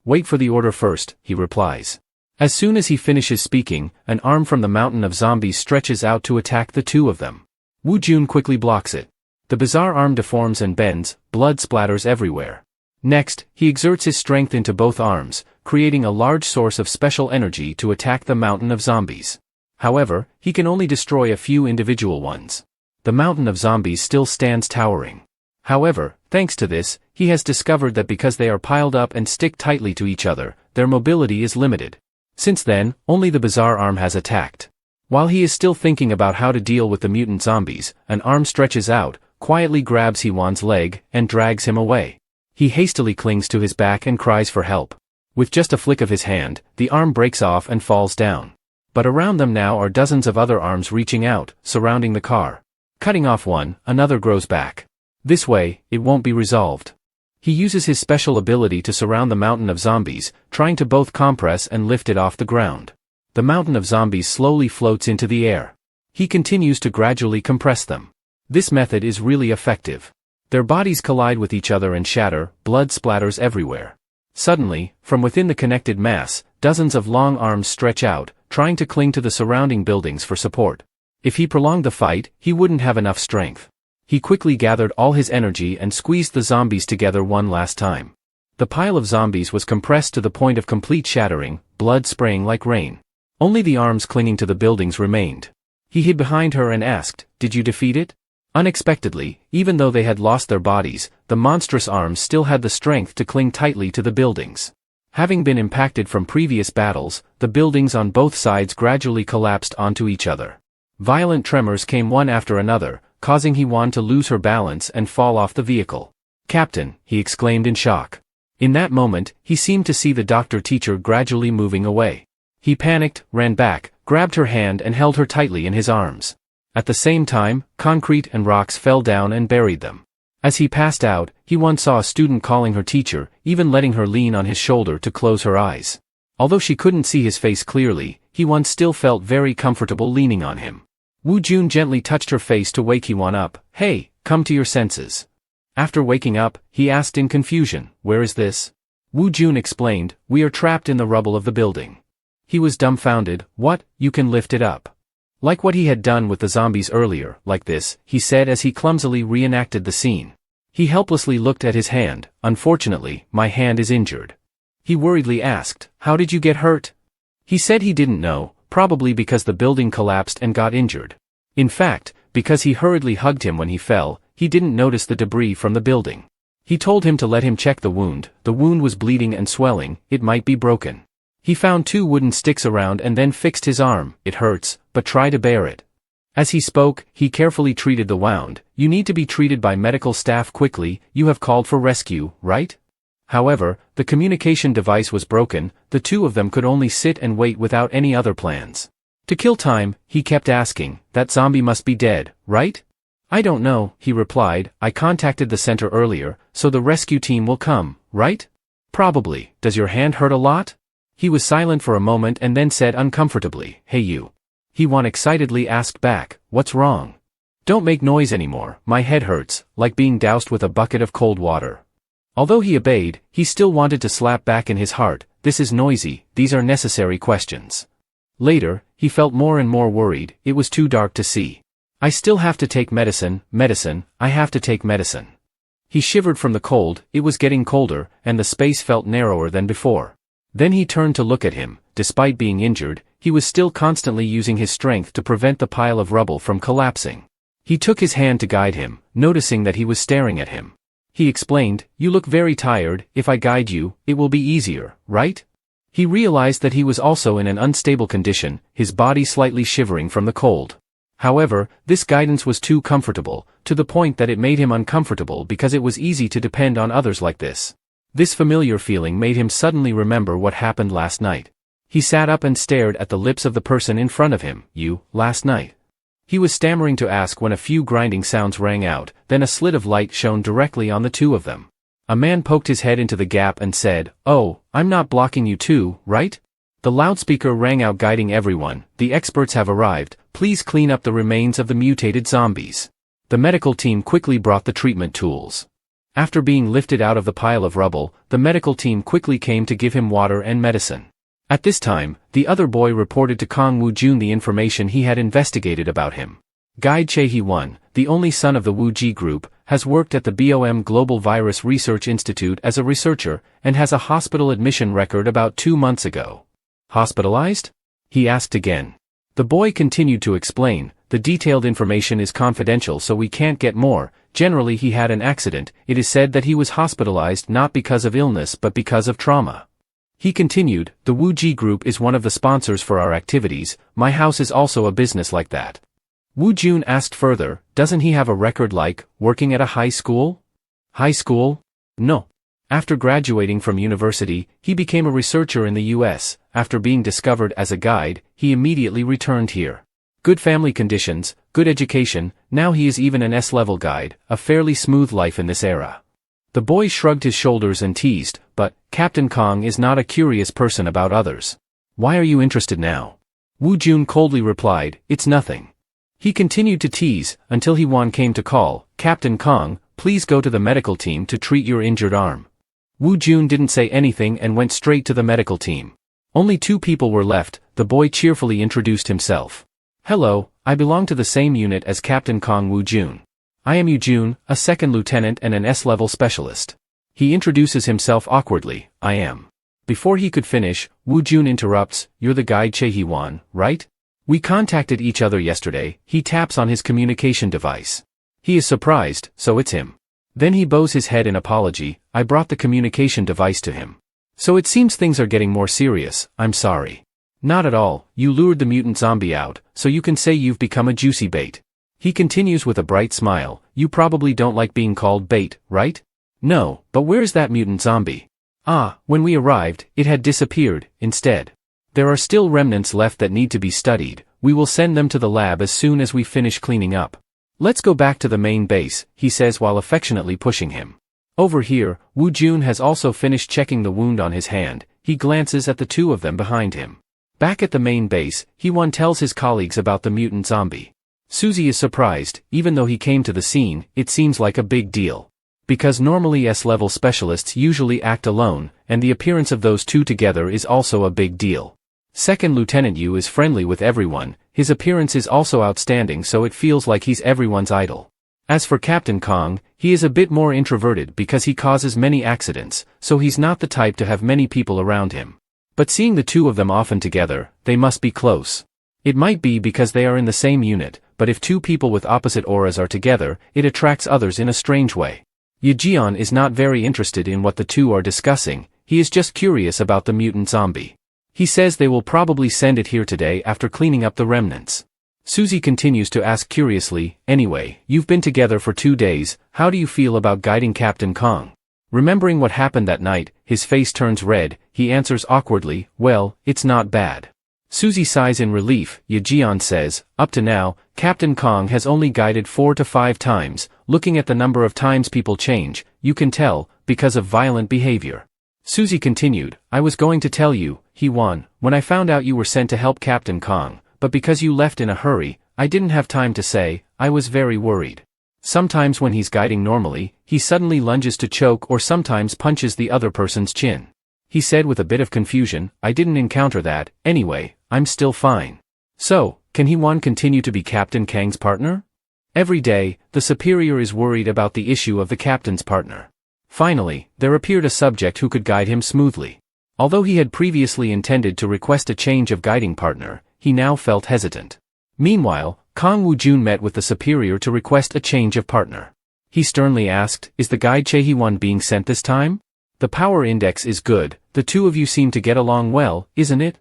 "Wait for the order first," he replies. As soon as he finishes speaking, an arm from the mountain of zombies stretches out to attack the two of them. Wu Jun quickly blocks it. The bizarre arm deforms and bends, blood splatters everywhere. Next, he exerts his strength into both arms, creating a large source of special energy to attack the mountain of zombies. However, he can only destroy a few individual ones. The mountain of zombies still stands towering. However, thanks to this, he has discovered that because they are piled up and stick tightly to each other, their mobility is limited. Since then, only the bizarre arm has attacked. While he is still thinking about how to deal with the mutant zombies, an arm stretches out, quietly grabs Hewan's leg, and drags him away. He hastily clings to his back and cries for help. With just a flick of his hand, the arm breaks off and falls down. But around them now are dozens of other arms reaching out, surrounding the car. Cutting off one, another grows back. This way, it won't be resolved. He uses his special ability to surround the mountain of zombies, trying to both compress and lift it off the ground. The mountain of zombies slowly floats into the air. He continues to gradually compress them. This method is really effective. Their bodies collide with each other and shatter, blood splatters everywhere. Suddenly, from within the connected mass, dozens of long arms stretch out, trying to cling to the surrounding buildings for support. If he prolonged the fight, he wouldn't have enough strength. He quickly gathered all his energy and squeezed the zombies together one last time. The pile of zombies was compressed to the point of complete shattering, blood spraying like rain. Only the arms clinging to the buildings remained. He hid behind her and asked, "Did you defeat it?" Unexpectedly, even though they had lost their bodies, the monstrous arms still had the strength to cling tightly to the buildings. Having been impacted from previous battles, the buildings on both sides gradually collapsed onto each other. Violent tremors came one after another, causing Hewan to lose her balance and fall off the vehicle. "Captain," he exclaimed in shock. In that moment, he seemed to see the doctor-teacher gradually moving away. He panicked, ran back, grabbed her hand and held her tightly in his arms. At the same time, concrete and rocks fell down and buried them. As he passed out, Hewan saw a student calling her teacher, even letting her lean on his shoulder to close her eyes. Although she couldn't see his face clearly, Hewan still felt very comfortable leaning on him. Wu Jun gently touched her face to wake Hewan up. "Hey, come to your senses." After waking up, he asked in confusion, "Where is this?" Wu Jun explained, "We are trapped in the rubble of the building." He was dumbfounded. "What? You can lift it up?" Like what he had done with the zombies earlier, like this, he said as he clumsily reenacted the scene. He helplessly looked at his hand. "Unfortunately, my hand is injured." He worriedly asked, "How did you get hurt?" He said he didn't know, probably because the building collapsed and got injured. In fact, because he hurriedly hugged him when he fell, he didn't notice the debris from the building. He told him to let him check the wound. The wound was bleeding and swelling, it might be broken. He found 2 wooden sticks around and then fixed his arm. "It hurts, but try to bear it." As he spoke, he carefully treated the wound. "You need to be treated by medical staff quickly, you have called for rescue, right?" However, the communication device was broken, the two of them could only sit and wait without any other plans. To kill time, he kept asking, "That zombie must be dead, right?" "I don't know," he replied. "I contacted the center earlier, so the rescue team will come, right?" "Probably. Does your hand hurt a lot?" He was silent for a moment and then said uncomfortably, "Hey you." Hewan excitedly asked back, "What's wrong?" "Don't make noise anymore, my head hurts, like being doused with a bucket of cold water." Although he obeyed, he still wanted to slap back in his heart, "This is noisy, these are necessary questions." Later, he felt more and more worried, it was too dark to see. "I still have to take medicine, I have to take medicine." He shivered from the cold, it was getting colder, and the space felt narrower than before. Then he turned to look at him. Despite being injured, he was still constantly using his strength to prevent the pile of rubble from collapsing. He took his hand to guide him, noticing that he was staring at him. He explained, "You look very tired. If I guide you, it will be easier, right?" He realized that he was also in an unstable condition, his body slightly shivering from the cold. However, this guidance was too comfortable, to the point that it made him uncomfortable because it was easy to depend on others like this. This familiar feeling made him suddenly remember what happened last night. He sat up and stared at the lips of the person in front of him. Last night?" He was stammering to ask when a few grinding sounds rang out, then a slit of light shone directly on the two of them. A man poked his head into the gap and said, "Oh, I'm not blocking you too, right?" The loudspeaker rang out guiding everyone, "The experts have arrived, please clean up the remains of the mutated zombies." The medical team quickly brought the treatment tools. After being lifted out of the pile of rubble, the medical team quickly came to give him water and medicine. At this time, the other boy reported to Kong Woo-jun the information he had investigated about him. Guide Chae-hee-won, the only son of the Wu-ji group, has worked at the BOM Global Virus Research Institute as a researcher, and has a hospital admission record about 2 months ago. "Hospitalized?" he asked again. The boy continued to explain, "The detailed information is confidential so we can't get more. Generally he had an accident. It is said that he was hospitalized not because of illness but because of trauma." He continued, "The Wu-ji Group is one of the sponsors for our activities. My house is also a business like that." Woo-jun asked further, "Doesn't he have a record like working at a high school?" "High school? No. After graduating from university, he became a researcher in the US. After being discovered as a guide, he immediately returned here. Good family conditions, good education, now he is even an S-level guide, a fairly smooth life in this era." The boy shrugged his shoulders and teased, "But, Captain Kong is not a curious person about others. Why are you interested now?" Woo-jun coldly replied, "It's nothing." He continued to tease, until Hee-won came to call, "Captain Kong, please go to the medical team to treat your injured arm." Woo-jun didn't say anything and went straight to the medical team. Only 2 people were left. The boy cheerfully introduced himself. "Hello, I belong to the same unit as Captain Kong Woo-jun. I am Yoo-jun, a second lieutenant and an S-level specialist." He introduces himself awkwardly, "I am." Before he could finish, Woo-jun interrupts, "You're the guide Chae-hee-won, right? We contacted each other yesterday." He taps on his communication device. He is surprised, so it's him. Then he bows his head in apology, "I brought the communication device to him. So it seems things are getting more serious, I'm sorry." "Not at all, you lured the mutant zombie out, so you can say you've become a juicy bait." He continues with a bright smile, "You probably don't like being called bait, right?" "No, but where's that mutant zombie?" "Ah, when we arrived, it had disappeared, instead. There are still remnants left that need to be studied. We will send them to the lab as soon as we finish cleaning up. Let's go back to the main base," he says while affectionately pushing him. Over here, Woo-jun has also finished checking the wound on his hand. He glances at the 2 of them behind him. Back at the main base, Hee-won tells his colleagues about the mutant zombie. Suzy is surprised, even though he came to the scene, it seems like a big deal. Because normally S-level specialists usually act alone, and the appearance of those 2 together is also a big deal. Second Lieutenant Yu is friendly with everyone, his appearance is also outstanding so it feels like he's everyone's idol. As for Captain Kong, he is a bit more introverted because he causes many accidents, so he's not the type to have many people around him. But seeing the 2 of them often together, they must be close. It might be because they are in the same unit, but if 2 people with opposite auras are together, it attracts others in a strange way. Yejeon is not very interested in what the 2 are discussing, he is just curious about the mutant zombie. He says they will probably send it here today after cleaning up the remnants. Suzy continues to ask curiously, "Anyway, you've been together for 2 days, how do you feel about guiding Captain Kong?" Remembering what happened that night, his face turns red, he answers awkwardly, "Well, it's not bad." Suzy sighs in relief. Yejeon says, "Up to now, Captain Kong has only guided 4 to 5 times, looking at the number of times people change, you can tell, because of violent behavior." Suzy continued, "I was going to tell you, Hee-won, when I found out you were sent to help Captain Kong, but because you left in a hurry, I didn't have time to say, I was very worried. Sometimes when he's guiding normally, he suddenly lunges to choke or sometimes punches the other person's chin." He said with a bit of confusion, "I didn't encounter that, anyway, I'm still fine." So, can Hee-won continue to be Captain Kang's partner? Every day, the superior is worried about the issue of the captain's partner. Finally, there appeared a subject who could guide him smoothly. Although he had previously intended to request a change of guiding partner, he now felt hesitant. Meanwhile, Kang Woo-jun met with the superior to request a change of partner. He sternly asked, "Is the guide Chae-hee-won being sent this time? The power index is good, the two of you seem to get along well, isn't it?"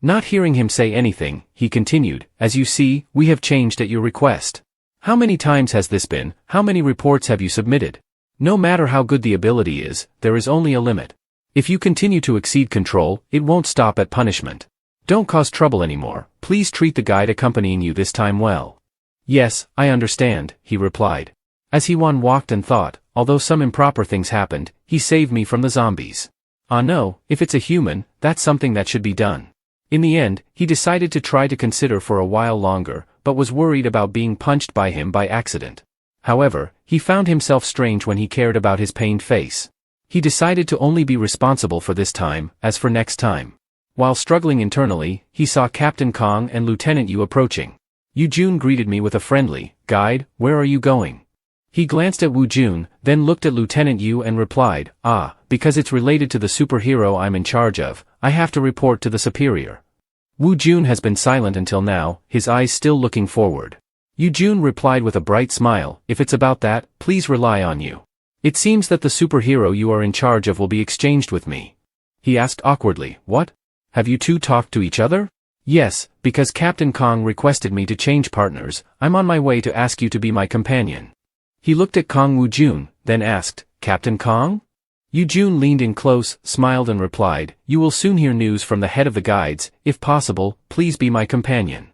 Not hearing him say anything, he continued, "As you see, we have changed at your request. How many times has this been? How many reports have you submitted? No matter how good the ability is, there is only a limit. If you continue to exceed control, it won't stop at punishment. Don't cause trouble anymore, please treat the guide accompanying you this time well." "Yes, I understand," he replied. As Hee-won walked and thought, although some improper things happened, he saved me from the zombies. Ah no, if it's a human, that's something that should be done. In the end, he decided to try to consider for a while longer, but was worried about being punched by him by accident. However, he found himself strange when he cared about his pained face. He decided to only be responsible for this time, as for next time. While struggling internally, he saw Captain Kang and Lieutenant Yu approaching. Yu-jun greeted me with a friendly, "Guide, where are you going?" He glanced at Woo-jun, then looked at Lieutenant Yu and replied, "Because it's related to the superhero I'm in charge of, I have to report to the superior." Woo-jun has been silent until now, his eyes still looking forward. Yu-jun replied with a bright smile, "If it's about that, please rely on you. It seems that the superhero you are in charge of will be exchanged with me." He asked awkwardly, "What? Have you two talked to each other?" "Yes, because Captain Kang requested me to change partners, I'm on my way to ask you to be my companion." He looked at Kang Woo-jun, then asked, "Captain Kang?" Yu-jun leaned in close, smiled and replied, "You will soon hear news from the head of the guides, if possible, please be my companion."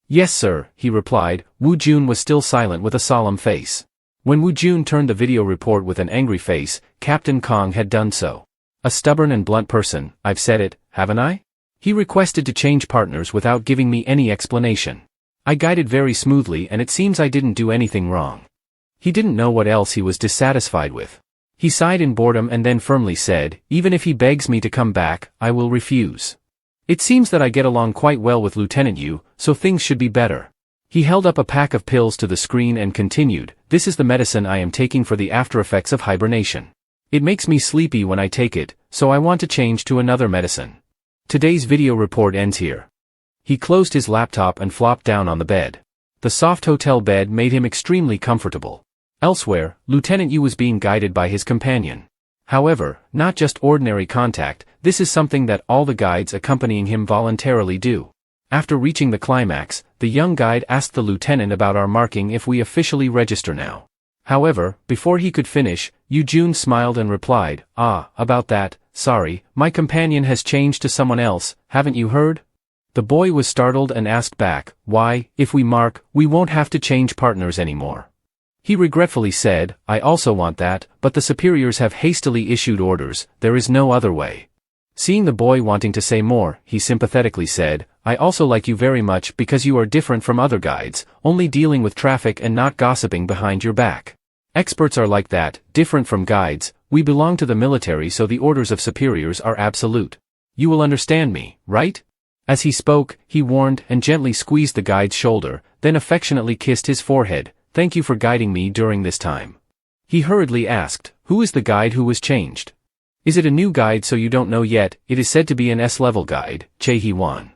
"Yes sir," he replied. Woo-jun was still silent with a solemn face. When Woo-jun turned the video report with an angry face, Captain Kang had done so. "A stubborn and blunt person, I've said it, haven't I? He requested to change partners without giving me any explanation. I guided very smoothly and it seems I didn't do anything wrong." He didn't know what else he was dissatisfied with. He sighed in boredom and then firmly said, "Even if he begs me to come back, I will refuse. It seems that I get along quite well with Lieutenant Yu, so things should be better." He held up a pack of pills to the screen and continued, "This is the medicine I am taking for the after effects of hibernation. It makes me sleepy when I take it, so I want to change to another medicine. Today's video report ends here." He closed his laptop and flopped down on the bed. The soft hotel bed made him extremely comfortable. Elsewhere, Lieutenant Yu was being guided by his companion. However, not just ordinary contact, this is something that all the guides accompanying him voluntarily do. After reaching the climax, the young guide asked the lieutenant about our marking if we officially register now. However, before he could finish, Yu-jun smiled and replied, "About that, sorry, my companion has changed to someone else, haven't you heard?" The boy was startled and asked back, "Why, if we mark, we won't have to change partners anymore." He regretfully said, "I also want that, but the superiors have hastily issued orders, there is no other way." Seeing the boy wanting to say more, he sympathetically said, "I also like you very much because you are different from other guides, only dealing with traffic and not gossiping behind your back. Experts are like that, different from guides, we belong to the military so the orders of superiors are absolute. You will understand me, right?" As he spoke, he warned and gently squeezed the guide's shoulder, then affectionately kissed his forehead. "Thank you for guiding me during this time." He hurriedly asked, "Who is the guide who was changed? Is it a new guide so you don't know yet? It is said to be an S-level guide, Chae-hee-won."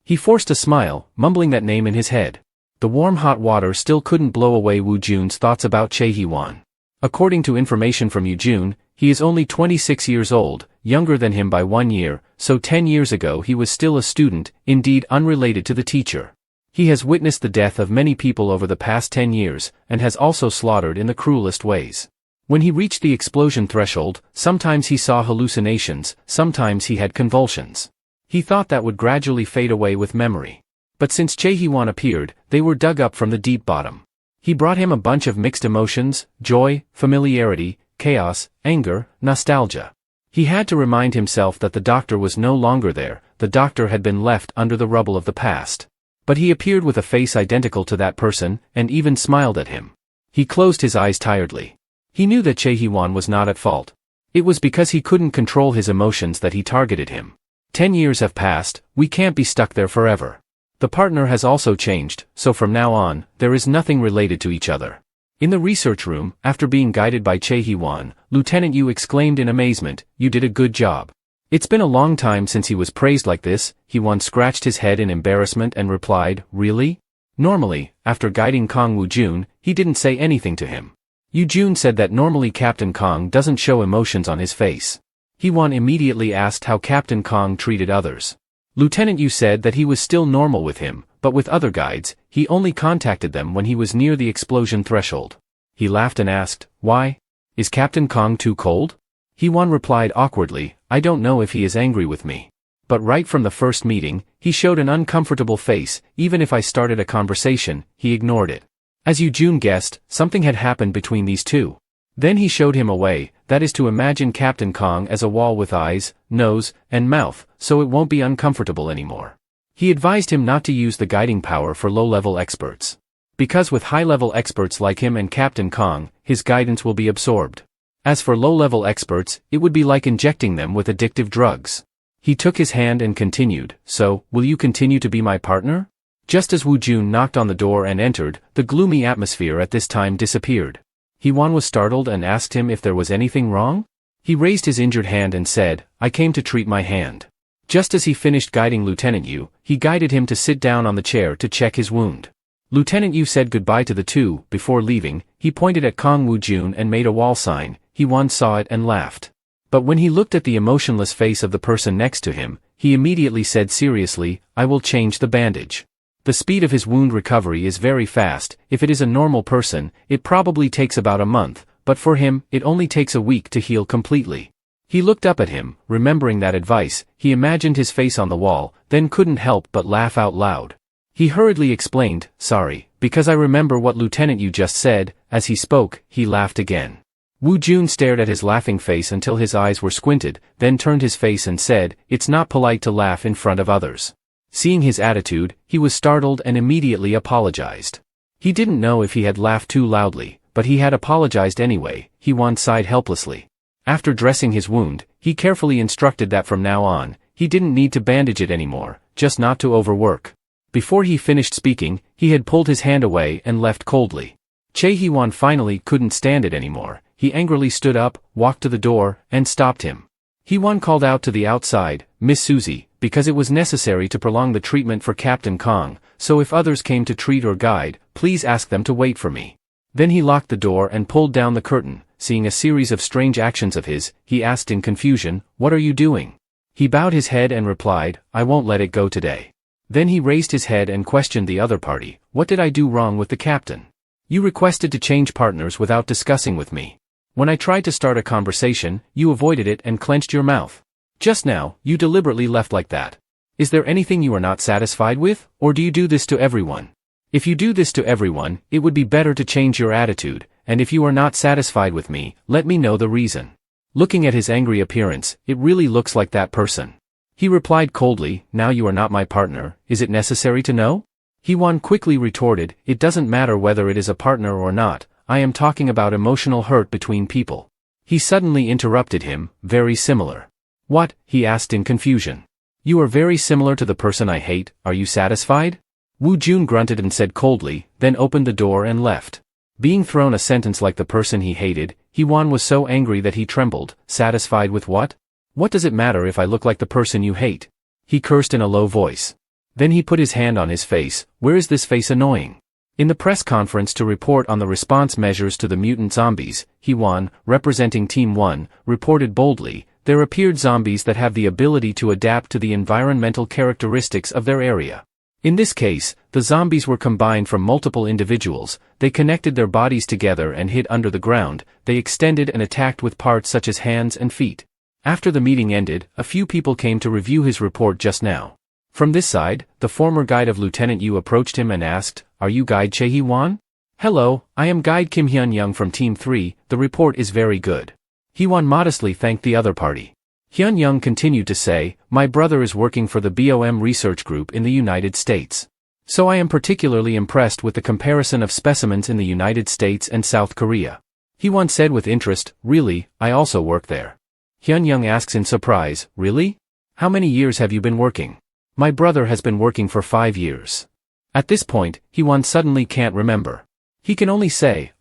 He forced a smile, mumbling that name in his head. The warm hot water still couldn't blow away Woo-jun's thoughts about Chae-hee-won. According to information from Yu-jun, he is only 26 years old, younger than him by 1 year, so 10 years ago he was still a student, indeed unrelated to the teacher. He has witnessed the death of many people over the past 10 years, and has also slaughtered in the cruelest ways. When he reached the explosion threshold, sometimes he saw hallucinations, sometimes he had convulsions. He thought that would gradually fade away with memory. But since Chae-hee-won appeared, they were dug up from the deep bottom. He brought him a bunch of mixed emotions, joy, familiarity, chaos, anger, nostalgia. He had to remind himself that the doctor was no longer there, the doctor had been left under the rubble of the past. But he appeared with a face identical to that person, and even smiled at him. He closed his eyes tiredly. He knew that Chae-hee-won was not at fault. It was because he couldn't control his emotions that he targeted him. 10 years have passed, we can't be stuck there forever. The partner has also changed, so from now on, there is nothing related to each other. In the research room, after being guided by Chae-hee-won, Lieutenant Yu exclaimed in amazement, "You did a good job. It's been a long time since he was praised like this. Hyewon scratched his head in embarrassment and replied, really? Normally, after guiding Kong Woo-jun, he didn't say anything to him. Yoo-jun said that normally Captain Kong doesn't show emotions on his face. Hyewon immediately asked how Captain Kong treated others. Lieutenant Yu said that he was still normal with him, but with other guides, he only contacted them when he was near the explosion threshold. He laughed and asked, why? Is Captain Kong too cold? Hyewon replied awkwardly, I don't know if he is angry with me. But right from the first meeting, he showed an uncomfortable face. Even if I started a conversation, he ignored it. As Yoo-jun guessed, something had happened between these two. Then he showed him a way, that is to imagine Captain Kong as a wall with eyes, nose, and mouth, so it won't be uncomfortable anymore. He advised him not to use the guiding power for low-level experts. Because with high-level experts like him and Captain Kong, his guidance will be absorbed. As for low-level experts, it would be like injecting them with addictive drugs. He took his hand and continued, so, will you continue to be my partner? Just as Woo-jun knocked on the door and entered, the gloomy atmosphere at this time disappeared. Hyewon was startled and asked him if there was anything wrong? He raised his injured hand and said, I came to treat my hand. Just as he finished guiding Lieutenant Yu, he guided him to sit down on the chair to check his wound. Lieutenant Yu said goodbye to the two. Before leaving, he pointed at Kong Woo-jun and made a wall sign. Hyewon saw it and laughed. But when he looked at the emotionless face of the person next to him, he immediately said seriously, I will change the bandage. The speed of his wound recovery is very fast. If it is a normal person, it probably takes about a month, but for him, it only takes a week to heal completely. He looked up at him, remembering that advice. He imagined his face on the wall, then couldn't help but laugh out loud. He hurriedly explained, sorry, because I remember what Lieutenant Yu just said. As he spoke, he laughed again. Woo-jun stared at his laughing face until his eyes were squinted, then turned his face and said, it's not polite to laugh in front of others. Seeing his attitude, he was startled and immediately apologized. He didn't know if he had laughed too loudly, but he had apologized anyway. Hyewon sighed helplessly. After dressing his wound, he carefully instructed that from now on, he didn't need to bandage it anymore, just not to overwork. Before he finished speaking, he had pulled his hand away and left coldly. Hyewon finally couldn't stand it anymore. He angrily stood up, walked to the door, and stopped him. Hyewon called out to the outside, Miss Susie, because it was necessary to prolong the treatment for Captain Kong, so if others came to treat or guide, please ask them to wait for me. Then he locked the door and pulled down the curtain. Seeing a series of strange actions of his, he asked in confusion, what are you doing? He bowed his head and replied, I won't let it go today. Then he raised his head and questioned the other party, what did I do wrong with the captain? You requested to change partners without discussing with me. When I tried to start a conversation, you avoided it and clenched your mouth. Just now, you deliberately left like that. Is there anything you are not satisfied with, or do you do this to everyone? If you do this to everyone, it would be better to change your attitude, and if you are not satisfied with me, let me know the reason. Looking at his angry appearance, it really looks like that person. He replied coldly, now you are not my partner, is it necessary to know? Hyewon quickly retorted, it doesn't matter whether it is a partner or not, I am talking about emotional hurt between people. He suddenly interrupted him, very similar. What? He asked in confusion. You are very similar to the person I hate, are you satisfied? Woo-jun grunted and said coldly, then opened the door and left. Being thrown a sentence like the person he hated, Hyewon was so angry that he trembled. Satisfied with what? What does it matter if I look like the person you hate? He cursed in a low voice. Then he put his hand on his face. Where is this face annoying? In the press conference to report on the response measures to the mutant zombies, Hyewon, representing Team 1, reported boldly, there appeared zombies that have the ability to adapt to the environmental characteristics of their area. In this case, the zombies were combined from multiple individuals, they connected their bodies together and hid under the ground, they extended and attacked with parts such as hands and feet. After the meeting ended, a few people came to review his report just now. From this side, the former guide of Lieutenant Yu approached him and asked, are you Guide Hyewon? Hello, I am Guide Kim Hyun-young from Team 3, the report is very good. Hyewon modestly thanked the other party. Hyun-young continued to say, my brother is working for the BOM research group in the United States. So I am particularly impressed with the comparison of specimens in the United States and South Korea. Hyewon said with interest, really, I also work there. Hyun-young asks in surprise, really? How many years have you been working? My brother has been working for 5 years. At this point, Hyewon suddenly can't remember. He can only say,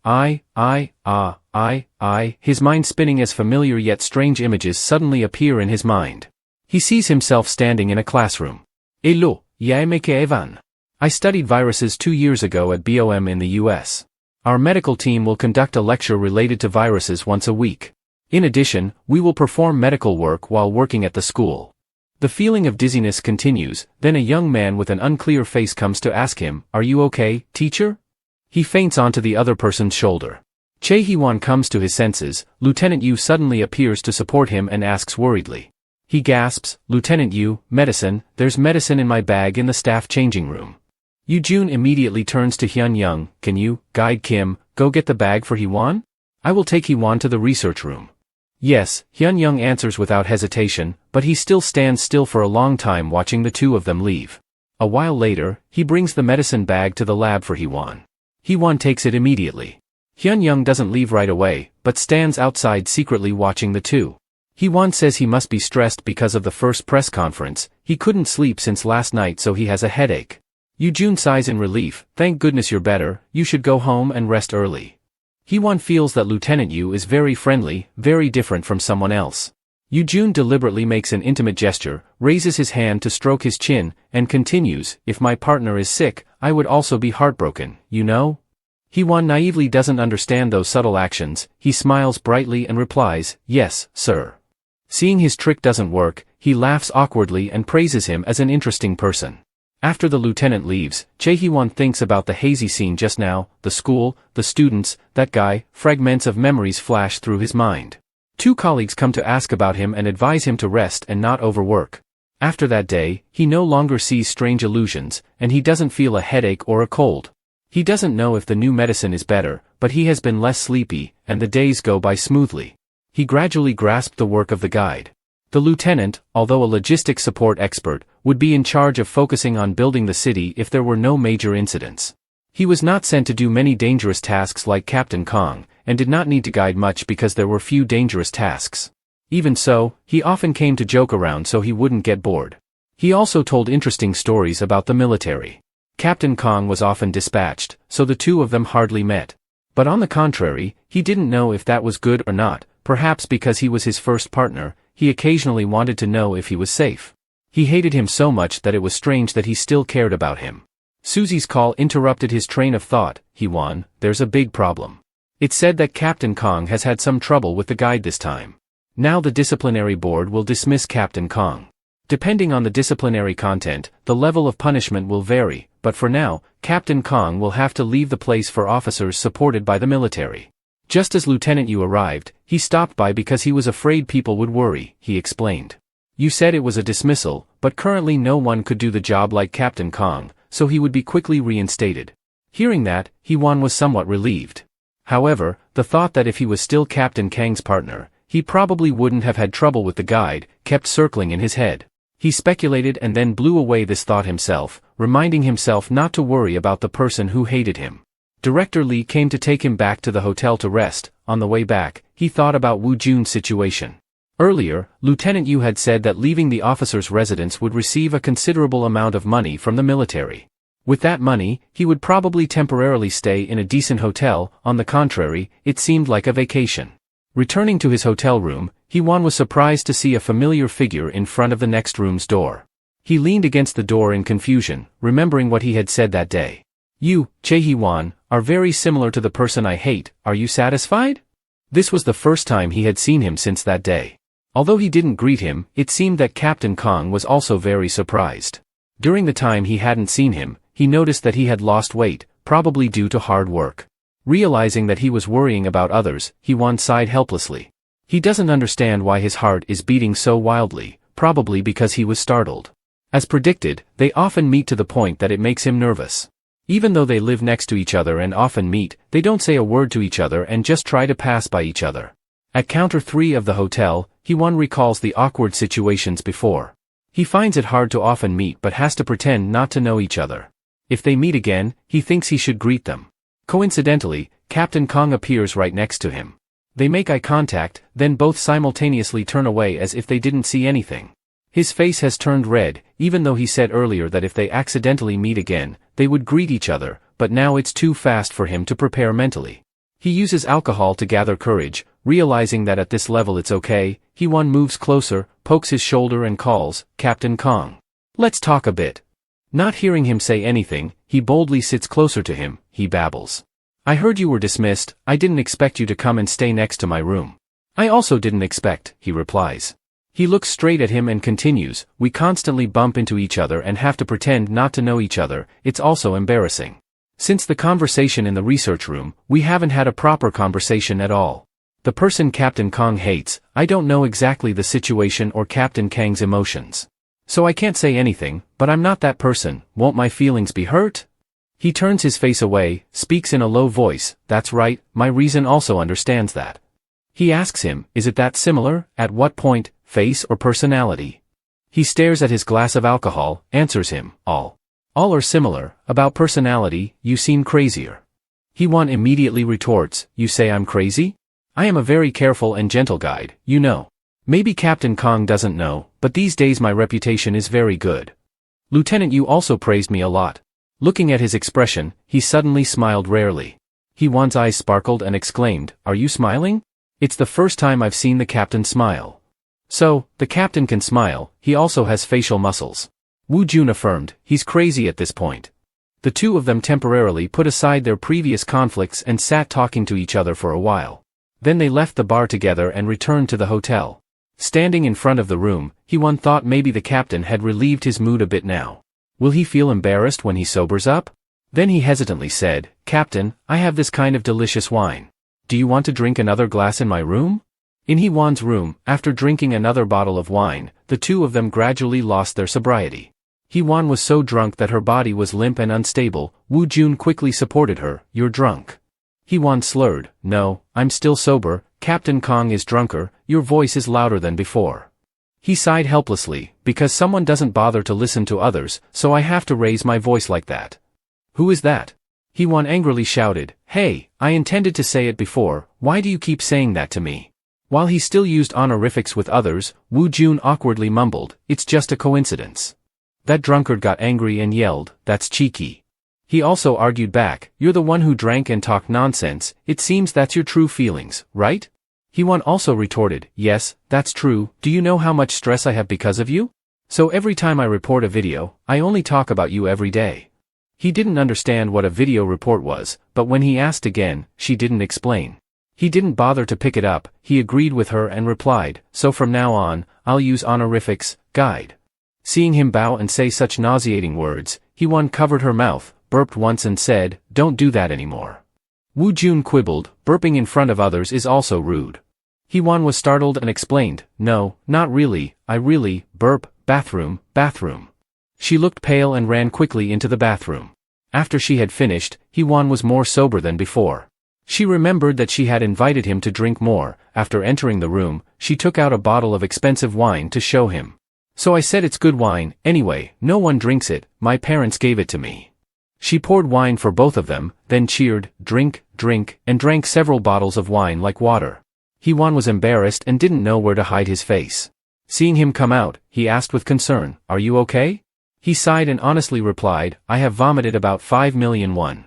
his mind spinning as familiar yet strange images suddenly appear in his mind. He sees himself standing in a classroom. Hello, Yaemeke Evan. I studied viruses 2 years ago at BOM in the US. Our medical team will conduct a lecture related to viruses once a week. In addition, we will perform medical work while working at the school. The feeling of dizziness continues, then a young man with an unclear face comes to ask him, "Are you okay, teacher?" He faints onto the other person's shoulder. Che Hee-won comes to his senses. Lieutenant Yu suddenly appears to support him and asks worriedly. He gasps, "Lieutenant Yu, medicine, there's medicine in my bag in the staff changing room." Yoo-jun immediately turns to Hyun-young, "Can you, guide Kim, go get the bag for Hee-won? I will take Hee-won to the research room." Yes, Hyun-young answers without hesitation, but he still stands still for a long time watching the two of them leave. A while later, he brings the medicine bag to the lab for Hee-won. Hee-won takes it immediately. Hyun-young doesn't leave right away, but stands outside secretly watching the two. Hee-won says he must be stressed because of the first press conference. He couldn't sleep since last night, so he has a headache. Yoo-jun sighs in relief, "Thank goodness you're better, you should go home and rest early." Hee-won feels that Lieutenant Yu is very friendly, very different from someone else. Yoo-jun deliberately makes an intimate gesture, raises his hand to stroke his chin, and continues, "If my partner is sick, I would also be heartbroken, you know?" Hee-won naively doesn't understand those subtle actions. He smiles brightly and replies, "Yes, sir." Seeing his trick doesn't work, he laughs awkwardly and praises him as an interesting person. After the lieutenant leaves, Che Hee-won thinks about the hazy scene just now, the school, the students, that guy. Fragments of memories flash through his mind. 2 colleagues come to ask about him and advise him to rest and not overwork. After that day, he no longer sees strange illusions, and he doesn't feel a headache or a cold. He doesn't know if the new medicine is better, but he has been less sleepy, and the days go by smoothly. He gradually grasped the work of the guide. The lieutenant, although a logistics support expert, would be in charge of focusing on building the city if there were no major incidents. He was not sent to do many dangerous tasks like Captain Kong, and did not need to guide much because there were few dangerous tasks. Even so, he often came to joke around so he wouldn't get bored. He also told interesting stories about the military. Captain Kong was often dispatched, so the two of them hardly met. But on the contrary, he didn't know if that was good or not, perhaps because he was his first partner. He occasionally wanted to know if he was safe. He hated him so much that it was strange that he still cared about him. Susie's call interrupted his train of thought. "Hee-won, there's a big problem. It's said that Captain Kong has had some trouble with the guide this time. Now the disciplinary board will dismiss Captain Kong. Depending on the disciplinary content, the level of punishment will vary, but for now, Captain Kong will have to leave the place for officers supported by the military." Just as Lieutenant Yu arrived, he stopped by because he was afraid people would worry, he explained. "You said it was a dismissal, but currently no one could do the job like Captain Kong, so he would be quickly reinstated." Hearing that, Hee-won was somewhat relieved. However, the thought that if he was still Captain Kang's partner, he probably wouldn't have had trouble with the guide, kept circling in his head. He speculated and then blew away this thought himself, reminding himself not to worry about the person who hated him. Director Lee came to take him back to the hotel to rest. On the way back, he thought about Woo-jun's situation. Earlier, Lieutenant Yu had said that leaving the officer's residence would receive a considerable amount of money from the military. With that money, he would probably temporarily stay in a decent hotel. On the contrary, it seemed like a vacation. Returning to his hotel room, Hee-won was surprised to see a familiar figure in front of the next room's door. He leaned against the door in confusion, remembering what he had said that day. "You, Che Hee-won, are very similar to the person I hate. Are you satisfied?" This was the first time he had seen him since that day. Although he didn't greet him, it seemed that Captain Kong was also very surprised. During the time he hadn't seen him, he noticed that he had lost weight, probably due to hard work. Realizing that he was worrying about others, Hee-won sighed helplessly. He doesn't understand why his heart is beating so wildly, probably because he was startled. As predicted, they often meet to the point that it makes him nervous. Even though they live next to each other and often meet, they don't say a word to each other and just try to pass by each other. At counter 3 of the hotel, Hee-won recalls the awkward situations before. He finds it hard to often meet but has to pretend not to know each other. If they meet again, he thinks he should greet them. Coincidentally, Captain Kong appears right next to him. They make eye contact, then both simultaneously turn away as if they didn't see anything. His face has turned red, even though he said earlier that if they accidentally meet again, they would greet each other, but now it's too fast for him to prepare mentally. He uses alcohol to gather courage, Realizing that at this level it's okay, Hee-won moves closer, pokes his shoulder and calls, "Captain Kong. Let's talk a bit." Not hearing him say anything, he boldly sits closer to him. He babbles. "I heard you were dismissed. I didn't expect you to come and stay next to my room." "I also didn't expect," he replies. He looks straight at him and continues, "We constantly bump into each other and have to pretend not to know each other. It's also embarrassing. Since the conversation in the research room, we haven't had a proper conversation at all. The person Captain Kong hates, I don't know exactly the situation or Captain Kang's emotions. So I can't say anything, but I'm not that person. Won't my feelings be hurt?" He turns his face away, speaks in a low voice, "That's right, my reason also understands that." He asks him, "Is it that similar? At what point, face or personality?" He stares at his glass of alcohol, answers him, All are similar. About personality, you seem crazier." Hee-won immediately retorts, "You say I'm crazy? I am a very careful and gentle guide, you know. Maybe Captain Kong doesn't know, but these days my reputation is very good. Lieutenant, you also praised me a lot." Looking at his expression, he suddenly smiled rarely. Hee-won's eyes sparkled and exclaimed, "Are you smiling?" It's the first time I've seen the captain smile. So, the captain can smile, he also has facial muscles. Woo Jun affirmed, he's crazy at this point. The two of them temporarily put aside their previous conflicts and sat talking to each other for a while. Then they left the bar together and returned to the hotel. Standing in front of the room, Hee-won thought maybe the captain had relieved his mood a bit now. Will he feel embarrassed when he sobers up? Then he hesitantly said, "Captain, I have this kind of delicious wine. Do you want to drink another glass in my room?" In Hee-won's room, after drinking another bottle of wine, the two of them gradually lost their sobriety. Hee-won was so drunk that her body was limp and unstable. Woo Jun quickly supported her, "You're drunk." Hee-won slurred, "No, I'm still sober. Captain Kong is drunker, your voice is louder than before." He sighed helplessly, "Because someone doesn't bother to listen to others, so I have to raise my voice like that." "Who is that?" Hee-won angrily shouted, "Hey, I intended to say it before, why do you keep saying that to me?" While he still used honorifics with others, Woo Jun awkwardly mumbled, "It's just a coincidence." That drunkard got angry and yelled, "That's cheeky." He also argued back, "You're the one who drank and talked nonsense, it seems that's your true feelings, right?" Hee-won also retorted, "Yes, that's true. Do you know how much stress I have because of you? So every time I report a video, I only talk about you every day." He didn't understand what a video report was, but when he asked again, she didn't explain. He didn't bother to pick it up, he agreed with her and replied, "So from now on, I'll use honorifics, guide." Seeing him bow and say such nauseating words, Hee-won covered her mouth, burped once and said, "Don't do that anymore." Woo Jun quibbled, "Burping in front of others is also rude." Hee-won was startled and explained, "No, not really, I really, burp, bathroom, bathroom." She looked pale and ran quickly into the bathroom. After she had finished, Hee-won was more sober than before. She remembered that she had invited him to drink more. After entering the room, she took out a bottle of expensive wine to show him. "So I said it's good wine, anyway, no one drinks it, my parents gave it to me." She poured wine for both of them, then cheered, "Drink, drink," and drank several bottles of wine like water. Hee-won was embarrassed and didn't know where to hide his face. Seeing him come out, he asked with concern, "Are you okay?" He sighed and honestly replied, "I have vomited about 5 million won."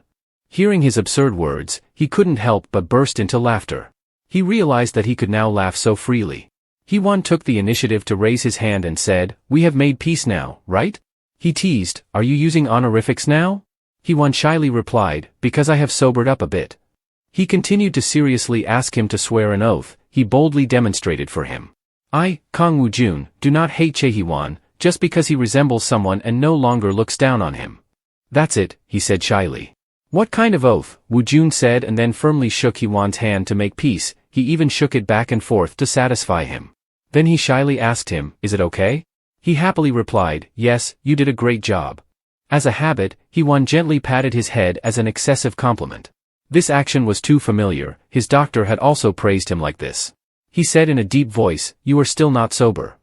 Hearing his absurd words, he couldn't help but burst into laughter. He realized that he could now laugh so freely. Hee-won took the initiative to raise his hand and said, "We have made peace now, right?" He teased, "Are you using honorifics now?" Hee-won shyly replied, "Because I have sobered up a bit." He continued to seriously ask him to swear an oath. He boldly demonstrated for him. "I, Kong Woo Jun, do not hate Che Hee-won, just because he resembles someone and no longer looks down on him." "That's it," he said shyly. "What kind of oath?" Woo Jun said and then firmly shook Hee-won's hand to make peace. He even shook it back and forth to satisfy him. Then he shyly asked him, "Is it okay?" He happily replied, "Yes, you did a great job." As a habit, Hee-won gently patted his head as an excessive compliment. This action was too familiar, his doctor had also praised him like this. He said in a deep voice, "You are still not sober."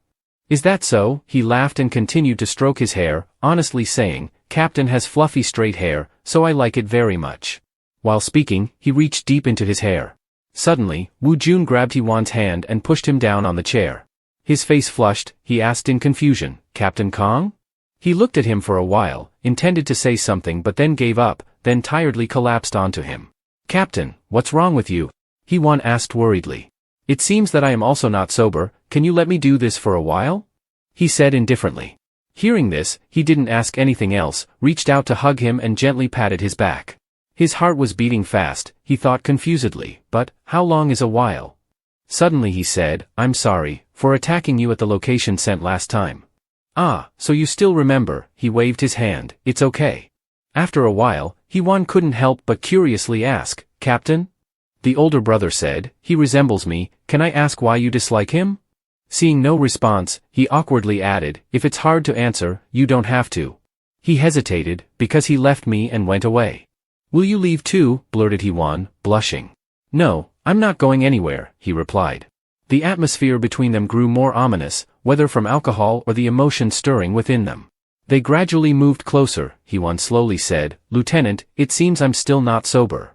"Is that so?" He laughed and continued to stroke his hair, honestly saying, "Captain has fluffy straight hair, so I like it very much." While speaking, he reached deep into his hair. Suddenly, Woo Jun grabbed Hee-won's hand and pushed him down on the chair. His face flushed, he asked in confusion, "Captain Kong?" He looked at him for a while, intended to say something but then gave up, then tiredly collapsed onto him. "Captain, what's wrong with you?" Hee-won asked worriedly. It seems that I am also not sober, can you let me do this for a while? He said indifferently. Hearing this, he didn't ask anything else, reached out to hug him and gently patted his back. His heart was beating fast, he thought confusedly, but, how long is a while? Suddenly he said, I'm sorry, for attacking you at the location sent last time. Ah, so you still remember, he waved his hand, it's okay. After a while, Hee-won couldn't help but curiously ask, Captain? The older brother said, he resembles me, can I ask why you dislike him? Seeing no response, he awkwardly added, if it's hard to answer, you don't have to. He hesitated, because he left me and went away. Will you leave too? Blurted Hee-won, blushing. No, I'm not going anywhere, he replied. The atmosphere between them grew more ominous, whether from alcohol or the emotion stirring within them. They gradually moved closer, Hee-won slowly said, Lieutenant, it seems I'm still not sober.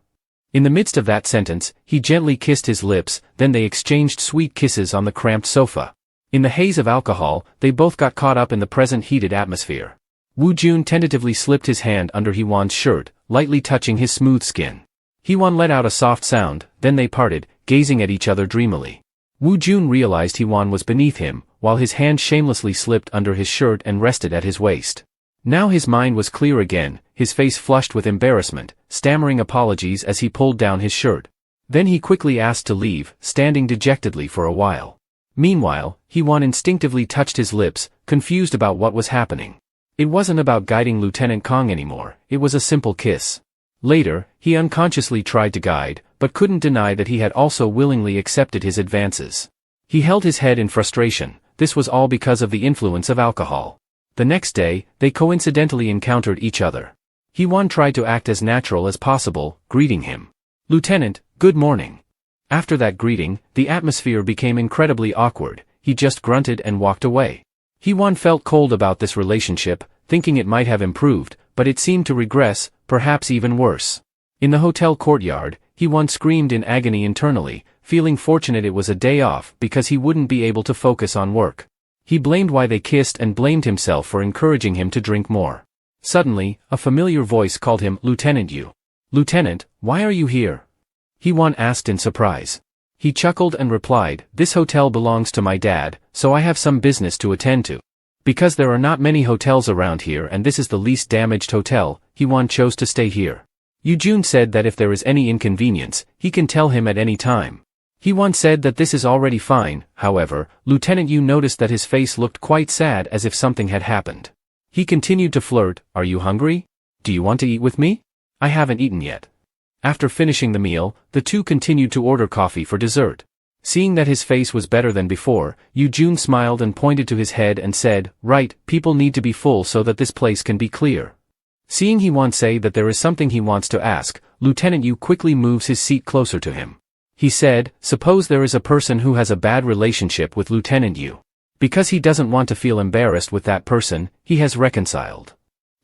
In the midst of that sentence, he gently kissed his lips, then they exchanged sweet kisses on the cramped sofa. In the haze of alcohol, they both got caught up in the present heated atmosphere. Woo-jun tentatively slipped his hand under Hee-won's shirt, lightly touching his smooth skin. Hee-won let out a soft sound, then they parted, gazing at each other dreamily. Woo-jun realized Hee-won was beneath him, while his hand shamelessly slipped under his shirt and rested at his waist. Now his mind was clear again, his face flushed with embarrassment, stammering apologies as he pulled down his shirt. Then he quickly asked to leave, standing dejectedly for a while. Meanwhile, Hee-won instinctively touched his lips, confused about what was happening. It wasn't about guiding Lieutenant Kong anymore, it was a simple kiss. Later, he unconsciously tried to guide, but couldn't deny that he had also willingly accepted his advances. He held his head in frustration, this was all because of the influence of alcohol. The next day, they coincidentally encountered each other. Hee-won tried to act as natural as possible, greeting him. Lieutenant, good morning. After that greeting, the atmosphere became incredibly awkward, he just grunted and walked away. Hee-won felt cold about this relationship, thinking it might have improved, but it seemed to regress, perhaps even worse. In the hotel courtyard, Hee-won screamed in agony internally, feeling fortunate it was a day off because he wouldn't be able to focus on work. He blamed why they kissed and blamed himself for encouraging him to drink more. Suddenly, a familiar voice called him Lieutenant Yu. Lieutenant, why are you here? Hee-won asked in surprise. He chuckled and replied, this hotel belongs to my dad, so I have some business to attend to. Because there are not many hotels around here and this is the least damaged hotel, Hee-won chose to stay here. Yoo-jun said that if there is any inconvenience, he can tell him at any time. Hee-won said that this is already fine, however, Lieutenant Yu noticed that his face looked quite sad as if something had happened. He continued to flirt, are you hungry? Do you want to eat with me? I haven't eaten yet. After finishing the meal, the two continued to order coffee for dessert. Seeing that his face was better than before, Yoo-jun smiled and pointed to his head and said, right, people need to be full so that this place can be clear. Seeing Hee-won say that there is something he wants to ask, Lieutenant Yu quickly moves his seat closer to him. He said, suppose there is a person who has a bad relationship with Lieutenant Yu. Because he doesn't want to feel embarrassed with that person, he has reconciled.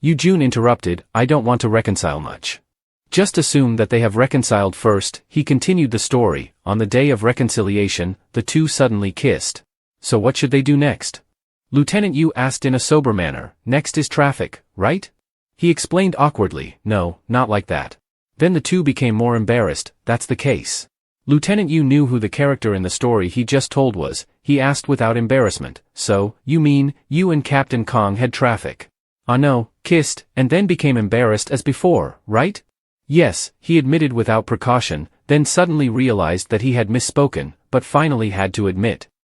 Yoo-jun interrupted, I don't want to reconcile much. Just assume that they have reconciled first, he continued the story, on the day of reconciliation, the two suddenly kissed. So what should they do next? Lieutenant Yu asked in a sober manner, next is traffic, right? He explained awkwardly, no, not like that. Then the two became more embarrassed, that's the case. Lieutenant Yu knew who the character in the story he just told was, he asked without embarrassment, so, you mean, you and Captain Kong had traffic? Ah no, kissed, and then became embarrassed as before, right? Yes, he admitted without precaution, then suddenly realized that he had misspoken, but finally had to admit.